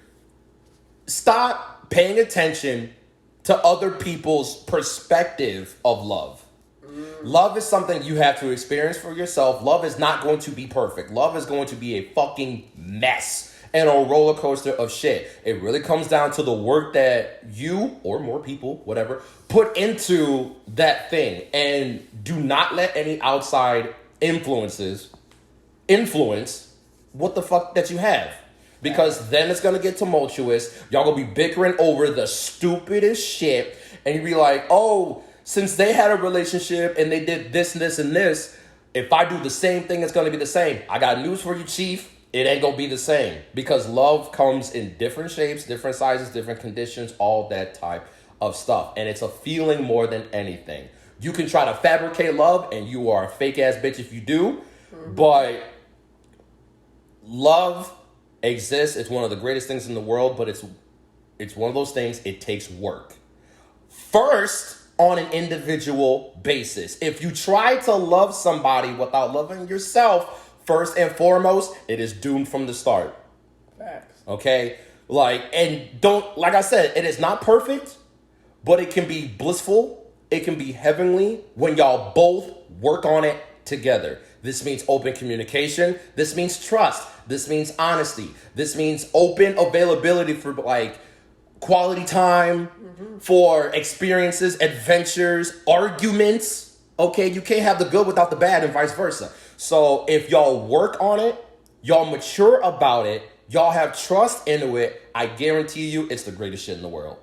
Stop paying attention to other people's perspective of love. Love is something you have to experience for yourself. Love is not going to be perfect. Love is going to be a fucking mess and a roller coaster of shit. It really comes down to the work that you, or more people, whatever, put into that thing. And do not let any outside influence what the fuck that you have. Because then it's going to get tumultuous. Y'all going to be bickering over the stupidest shit. And you be like, oh, since they had a relationship and they did this, this, and this, if I do the same thing, it's going to be the same. I got news for you, Chief. It ain't going to be the same. Because love comes in different shapes, different sizes, different conditions, all that type of stuff. And it's a feeling more than anything. You can try to fabricate love, and you are a fake-ass bitch if you do. Mm-hmm. But love exists. It's one of the greatest things in the world, but it's one of those things, it takes work. First, on an individual basis. If you try to love somebody without loving yourself, first and foremost, it is doomed from the start. Facts. Okay? Like I said, it is not perfect, but it can be blissful. It can be heavenly when y'all both work on it together. This means open communication. This means trust. This means honesty. This means open availability for like quality time, for experiences, adventures, arguments. Okay, you can't have the good without the bad and vice versa. So if y'all work on it, y'all mature about it, y'all have trust into it, I guarantee you it's the greatest shit in the world.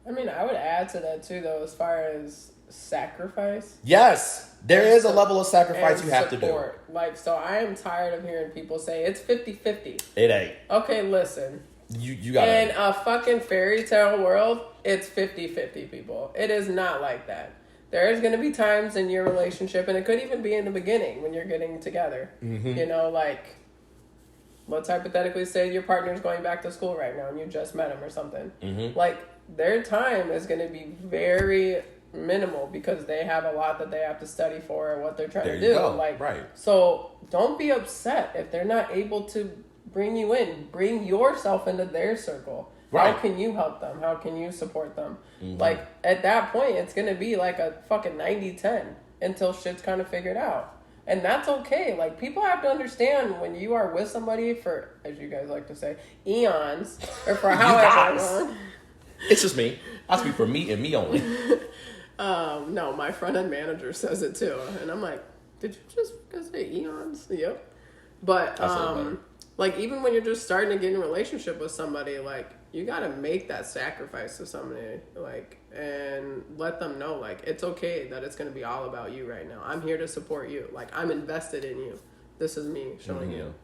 I mean, I would add to that too, though, as far as sacrifice. Yes, there is a level of sacrifice you have to do. Like, so I am tired of hearing people say it's 50-50. It ain't. Okay, listen. You gotta. In a fucking fairy tale world, it's 50-50, people. It is not like that. There's going to be times in your relationship, and it could even be in the beginning when you're getting together. Mm-hmm. You know, like, let's hypothetically say your partner's going back to school right now and you just met him or something. Mm-hmm. Like, their time is going to be very minimal because they have a lot that they have to study for and what they're trying to do. Go. Like, right. So don't be upset if they're not able to bring you in. Bring yourself into their circle. Right. How can you help them? How can you support them? Mm-hmm. Like, at that point, it's going to be like a fucking 90-10 until shit's kind of figured out. And that's okay. Like, people have to understand when you are with somebody for, as you guys like to say, eons, or for however long. It's just me. I speak for me and me only. No, my front-end manager says it too. And I'm like, did you just say eons? Yep. But, like, even when you're just starting to get in a relationship with somebody, like, you got to make that sacrifice to somebody, like, and let them know, like, it's okay that it's going to be all about you right now. I'm here to support you. Like, I'm invested in you. This is me showing you.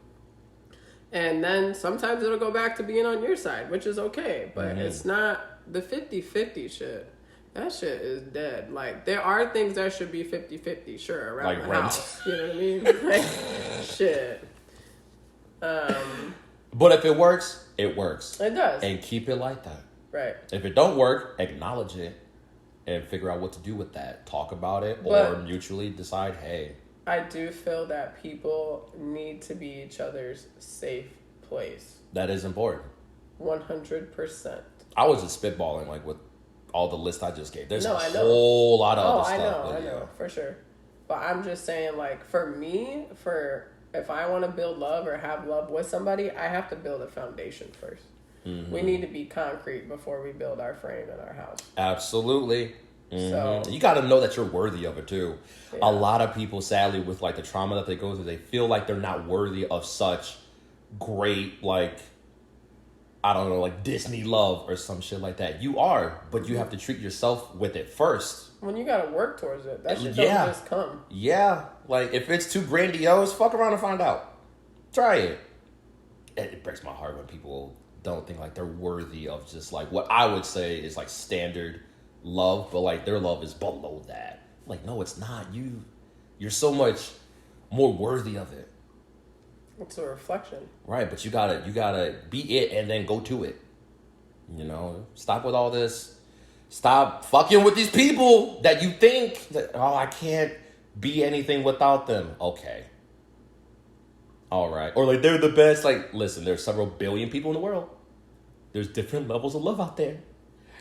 And then sometimes it'll go back to being on your side, which is okay. But it's not the 50-50 shit. That shit is dead. Like, there are things that should be 50-50, sure, around like the rent. House. You know what I mean? Like, shit. But if it works, it works. It does. And keep it like that. Right. If it don't work, acknowledge it and figure out what to do with that. Talk about it or mutually decide, hey. I do feel that people need to be each other's safe place. That is important. 100%. I was just spitballing, like, with all the list I just gave. There's a whole lot of other stuff. I know, for sure. But I'm just saying, like, for me, if I want to build love or have love with somebody, I have to build a foundation first. Mm-hmm. We need to be concrete before we build our frame in our house. Absolutely. Mm-hmm. So you got to know that you're worthy of it too. Yeah. A lot of people, sadly, with like the trauma that they go through, they feel like they're not worthy of such great, like, I don't know, like Disney love or some shit like that. You are, but you have to treat yourself with it first. When you got to work towards it. That shit don't just come. Yeah. Like, if it's too grandiose, fuck around and find out. Try it. It breaks my heart when people don't think like they're worthy of just like what I would say is like standard love, but like their love is below that. Like, no, it's not. You're so much more worthy of it. It's a reflection. Right, but you gotta be it and then go to it. You know, stop with all this. Stop fucking with these people that you think that, oh, I can't be anything without them. Okay. All right. Or like, they're the best. Like, listen, there's several billion people in the world. There's different levels of love out there.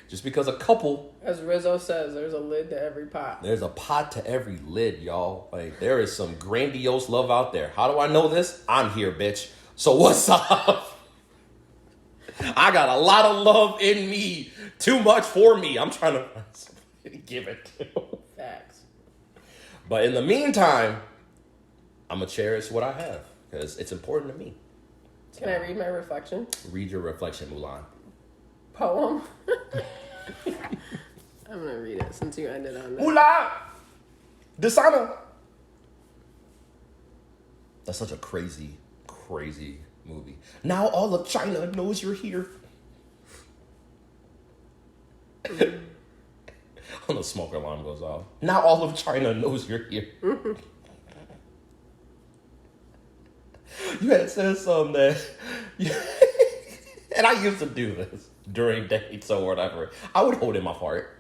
Just because a couple. As Rizzo says, there's a lid to every pot. There's a pot to every lid, y'all. Like, there is some grandiose love out there. How do I know this? I'm here, bitch. So what's up? I got a lot of love in me. Too much for me. I'm trying to find somebody to give it to. Facts. But in the meantime, I'm going to cherish what I have because it's important to me. Can I read my reflection? Read your reflection, Mulan. Poem? I'm going to read it since you ended on that. Mulan! Desana! That's such a crazy, crazy movie. Now all of China knows you're here. When the smoke alarm goes off. Now all of China knows you're here. You had said something that... and I used to do this during dates or whatever. I would hold in my fart.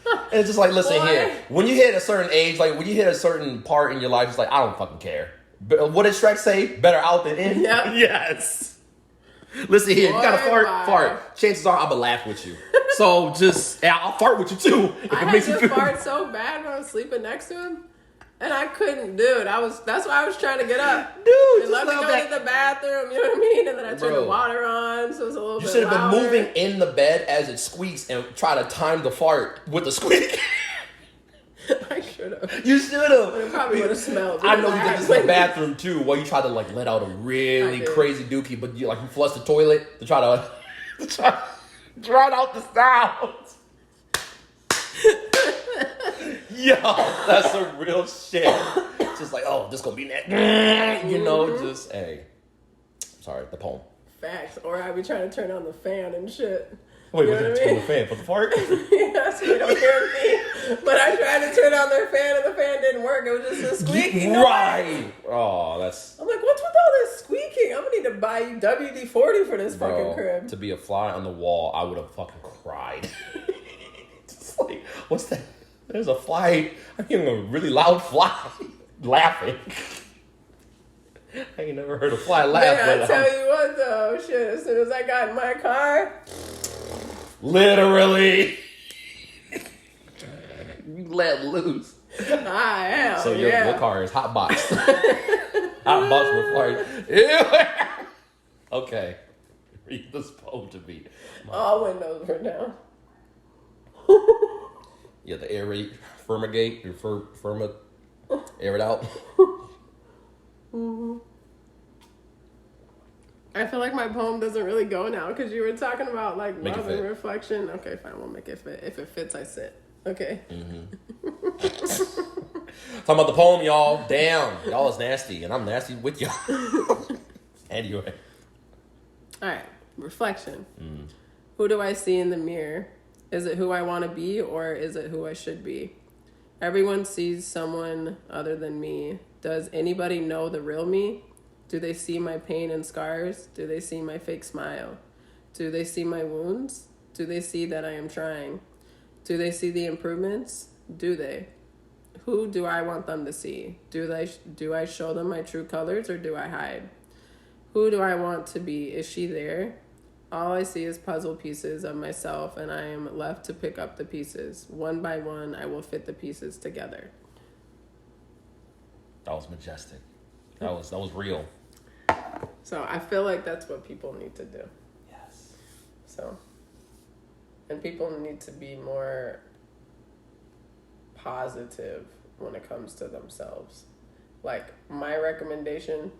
And it's just like, listen here. When you hit a certain age, like when you hit a certain part in your life, it's like, I don't fucking care. But what did Shrek say? Better out than in? Yep. Yes. Listen here, you gotta fart. Chances are I'm gonna laugh with you. So just, I'll fart with you too. I had to fart so bad when I was sleeping next to him. And I couldn't do it. That's why I was trying to get up. Dude, and let me go to the bathroom, you know what I mean? And then I turned the water on, so it was a little bit louder. You should have been moving in the bed as it squeaks and try to time the fart with the squeak. I should have. You should have. It probably would have smelled. I know you did this in the bathroom too, while you tried to like let out a really crazy dookie, but you flush the toilet to try to drown out the sounds. Yo, that's some real shit. Just like, oh, this gonna be that. You know, just, hey. Sorry, the poem. Facts. Or I be trying to turn on the fan and shit. Wait, what did you turn the fan for the fart? Yeah, so they don't hear me. But I tried to turn on their fan and the fan didn't work. It was just a squeaking. Right. Oh, that's... I'm like, what's with all this squeaking? I'm gonna need to buy you WD-40 for this fucking crib. To be a fly on the wall, I would have fucking cried. It's like, what's that? There's a fly. I'm hearing a really loud fly laughing. I ain't never heard a fly laugh. Yeah, I tell you what though, shit, as soon as I got in my car... Literally. You let loose. I am. So your car is hot box. Hot box with fart. Okay. Read this poem to me. All windows were down. Yeah, the aerate, firmigate, or air it out. Mm-hmm. I feel like my poem doesn't really go now because you were talking about like love and reflection. Okay, fine, we'll make it fit. If it fits, I sit. Okay. Mm-hmm. Talking about the poem, y'all. Damn, y'all is nasty, and I'm nasty with y'all. Anyway. All right, reflection. Who do I see in the mirror? Is it who I want to be, or is it who I should be? Everyone sees someone other than me. Does anybody know the real me? Do they see my pain and scars? Do they see my fake smile? Do they see my wounds? Do they see that I am trying? Do they see the improvements? Do they? Who do I want them to see? Do I show them my true colors, or do I hide? Who do I want to be? Is she there? All I see is puzzle pieces of myself, and I am left to pick up the pieces. One by one, I will fit the pieces together. That was majestic. That was real. So I feel like that's what people need to do. Yes. So, and people need to be more positive when it comes to themselves. Like, my recommendation,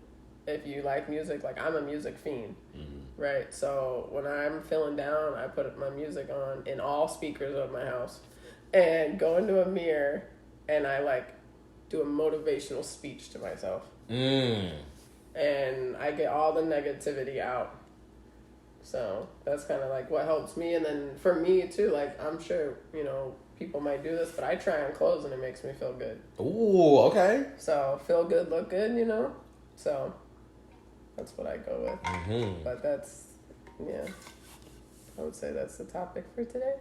if you like music, like, I'm a music fiend, right? So when I'm feeling down, I put my music on in all speakers of my house and go into a mirror and I like do a motivational speech to myself. And I get all the negativity out. So that's kind of like what helps me. And then for me too, like, I'm sure, you know, people might do this, but I try on clothes and it makes me feel good. Ooh, okay. So feel good, look good, you know? So that's what I go with. But that's, yeah, I would say that's the topic for today.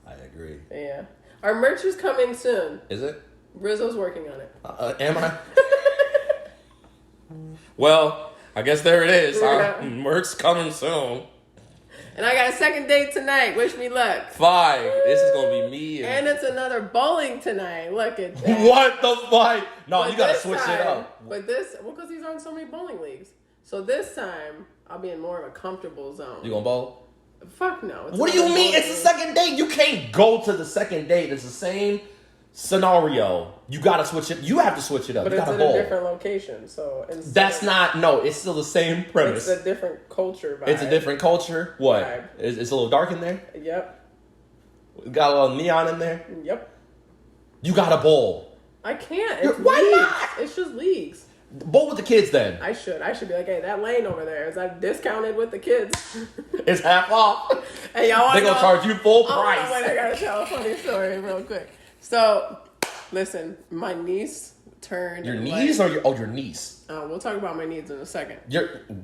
I agree. Yeah. Our merch is coming soon. Is it? Rizzo's working on it. Am I? Well, I guess there it is. Our merch coming soon. And I got a second date tonight. Wish me luck. 5. This is going to be me. And it's another bowling tonight. Look at that. What the fuck? No, But you got to this switch time, it up. But this, well, because he's on so many bowling leagues. So this time, I'll be in more of a comfortable zone. You going to bowl? Fuck no. What do you mean? It's the second date. You can't go to the second date. It's the same scenario. You got to switch it. You have to switch it up. But you it's got in to bowl. a different location. So That's not, no, it's still the same premise. It's a different culture vibe. It's a different culture. What? Vibe. It's a little dark in there? Yep. Got a little neon in there? Yep. You got to bowl. I can't. It's Why leagues. not? It's just leagues. Bowl with the kids then. I should be like, hey, that lane over there, is that discounted with the kids? It's half off. Hey, y'all want They're going to charge you full Oh, price. wait, I gotta tell a funny story real quick. So, listen, my niece turned. Your niece or your niece? We'll talk about my niece in a second.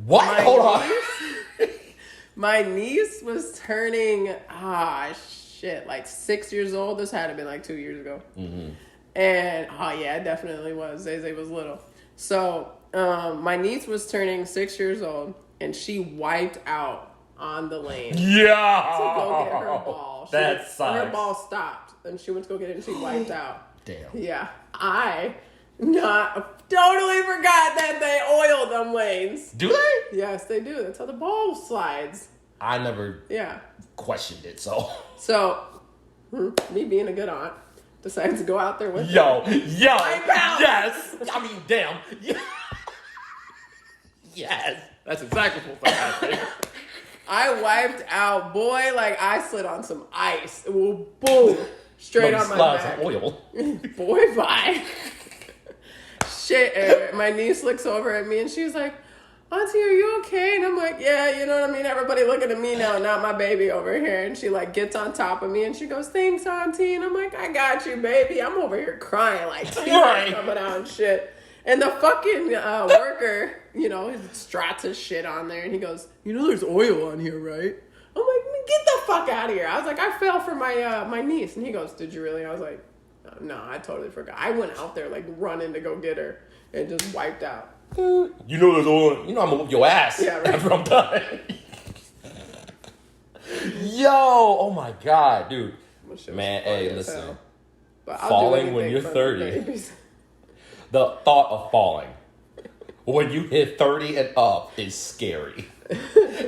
What? Hold on. My niece was turning, like 6 years old. This had to be like 2 years ago. And, yeah, it definitely was. Zay was little. So, my niece was turning 6 years old, and she wiped out on the lane. Yeah. To go get her ball. That sucks. Her ball stopped, and she went to go get it, and she wiped out. Damn. Yeah. I totally forgot that they oil them lanes. Do they? Yes, they do. That's how the ball slides. I never questioned it, so. So, me being a good aunt, decided to go out there with Yo, her. yes. I mean, damn. Yes. That's exactly what happened. I wiped out, boy, like I slid on some ice. Well, boom. straight on my back. Some oil. Boy, bye. Shit. My niece looks over at me and she's like, Auntie, are you okay? And I'm like, yeah, you know what I mean? Everybody looking at me now, not my baby over here. And she like gets on top of me and she goes, thanks, Auntie. And I'm like, I got you, baby. I'm over here crying like tears coming out and shit. And the fucking worker, you know, he strats his shit on there and he goes, you know, there's oil on here, right? I'm like, get the fuck out of here. I was like, I fell for my niece. And he goes, did you really? I was like, no, I totally forgot. I went out there like running to go get her and just wiped out. You know there's oil. You know I'm gonna whoop your ass after I'm done. Yo, oh my God, dude. Man, hey, listen. Falling when you're 30. The thought of falling when you hit 30 and up is scary.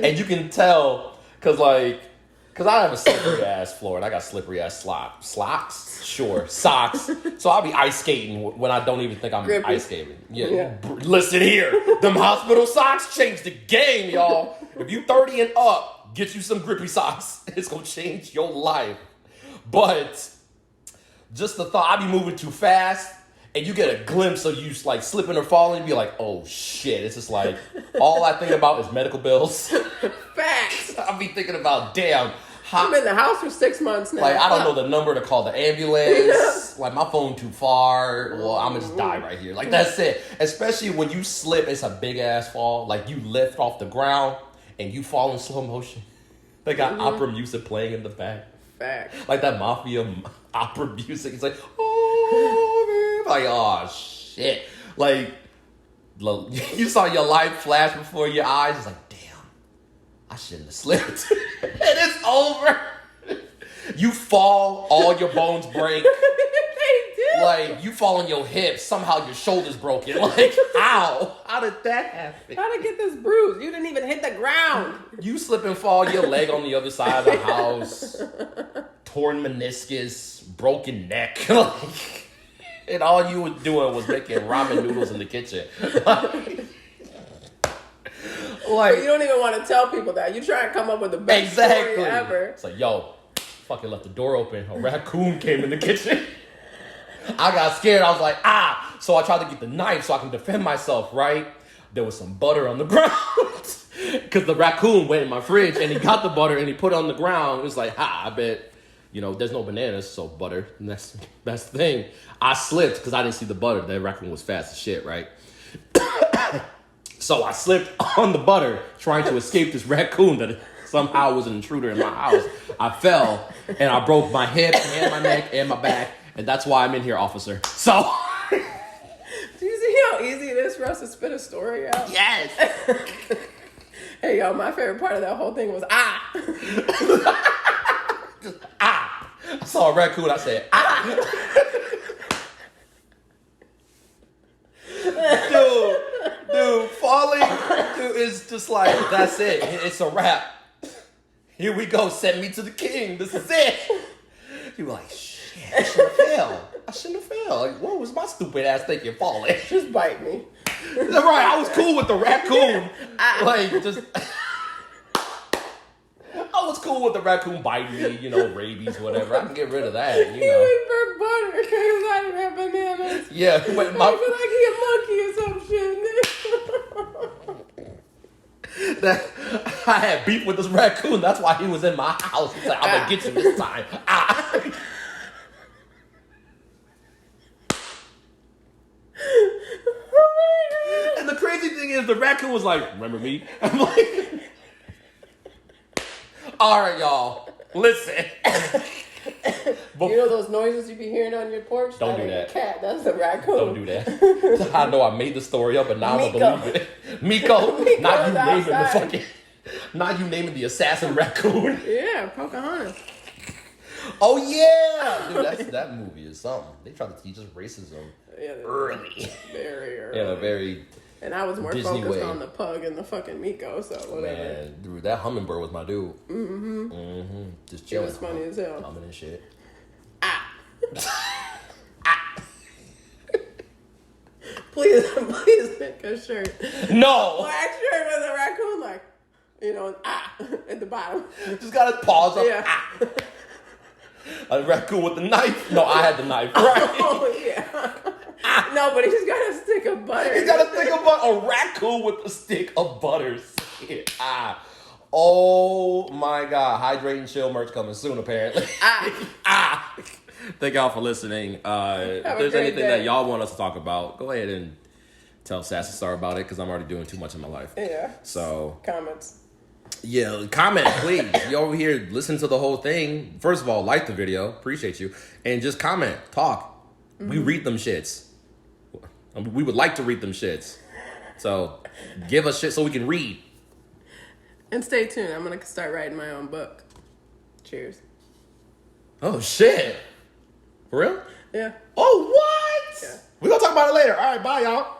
And you can tell, cause I have a slippery ass floor and I got slippery ass socks. Sure, socks. So I'll be ice skating when I don't even think I'm ice skating. Yeah. Listen here, them hospital socks changed the game, y'all. If you 30 and up, get you some grippy socks. It's gonna change your life. But just the thought, I be moving too fast. And you get a glimpse of you like slipping or falling, and be like, oh shit. It's just like, all I think about is medical bills. Facts. I'll be thinking about, damn. I'm in the house for 6 months now. Like, I don't know the number to call the ambulance. Like, my phone too far. Well, I'm going to just die right here. Like, that's it. Especially when you slip, it's a big-ass fall. Like, you lift off the ground, and you fall in slow motion. They got opera music playing in the back. Facts. Like that mafia opera music. It's like, oh, man. Like, oh, shit. Like, you saw your life flash before your eyes. It's like, damn, I shouldn't have slipped. And it's over. You fall, all your bones break. They do. Like, you fall on your hips. Somehow your shoulder's broken. Like, how? How did that happen? How to get this bruise? You didn't even hit the ground. You slip and fall, your leg on the other side of the house. Torn meniscus, broken neck. And all you were doing was making ramen noodles in the kitchen. Like, you don't even want to tell people that. You try and come up with the best story ever. It's like, yo, fucking left the door open. A raccoon came in the kitchen. I got scared. I was like, ah. So I tried to get the knife so I can defend myself, right? There was some butter on the ground. Because the raccoon went in my fridge and he got the butter and he put it on the ground. It was like, I bet, there's no bananas, so butter. And that's the thing. I slipped because I didn't see the butter. That raccoon was fast as shit, right? So I slipped on the butter trying to escape this raccoon that somehow was an intruder in my house. I fell and I broke my hip and my neck and my back. And that's why I'm in here, officer. So. Do you see how easy it is for us to spit a story out? Yes. Hey, yo, my favorite part of that whole thing was, Just, I saw a raccoon. I said, Dude, falling is just like, that's it. It's a wrap. Here we go. Send me to the king. This is it. You were like, shit, I shouldn't have fell. Like, what was my stupid ass thinking falling? Just bite me. Right, I was cool with the raccoon. I was cool with the raccoon biting me, rabies, whatever. I can get rid of that, He went for butter because I didn't have bananas. Yeah, I feel like he a monkey or some shit. I had beef with this raccoon. That's why he was in my house. He's like, I'm going to get you this time. And the crazy thing is, the raccoon was like, remember me? I'm like, all right, y'all, listen. You know those noises you be hearing on your porch? Don't do that. Cat. That's the raccoon. Don't do that. I know I made the story up, but now I'm gonna believe it. Miko, not you naming the assassin raccoon. Yeah, Pocahontas. Oh yeah, dude, that movie is something. They try to teach us racism early. Very early. In a very And I was more Disney focused way. on the pug and the fucking Miko, so whatever. Man, dude, that hummingbird was my dude. Just chilling. It was funny as hell. Humming and shit. Please make a shirt. No! Black shirt with a raccoon, like, at the bottom. Just gotta pause up. Yeah. A raccoon with the knife? No, I had the knife. Right? Oh, yeah. No, but he's got a stick of butter. He's got a stick of butter. A raccoon with a stick of butter. Oh my God. Hydrate and Chill merch coming soon, apparently. Thank y'all for listening. If there's anything that y'all want us to talk about, go ahead and tell SassyStar about it, because I'm already doing too much in my life. Yeah. So comments. Yeah, comment, please. You over here listen to the whole thing. First of all, like the video. Appreciate you. And just comment. Talk. Mm-hmm. We read them shits. We would like to read them shits. So give us shit so we can read. And stay tuned. I'm going to start writing my own book. Cheers. Oh, shit. For real? Yeah. Oh, what? Yeah. We're going to talk about it later. All right, bye, y'all.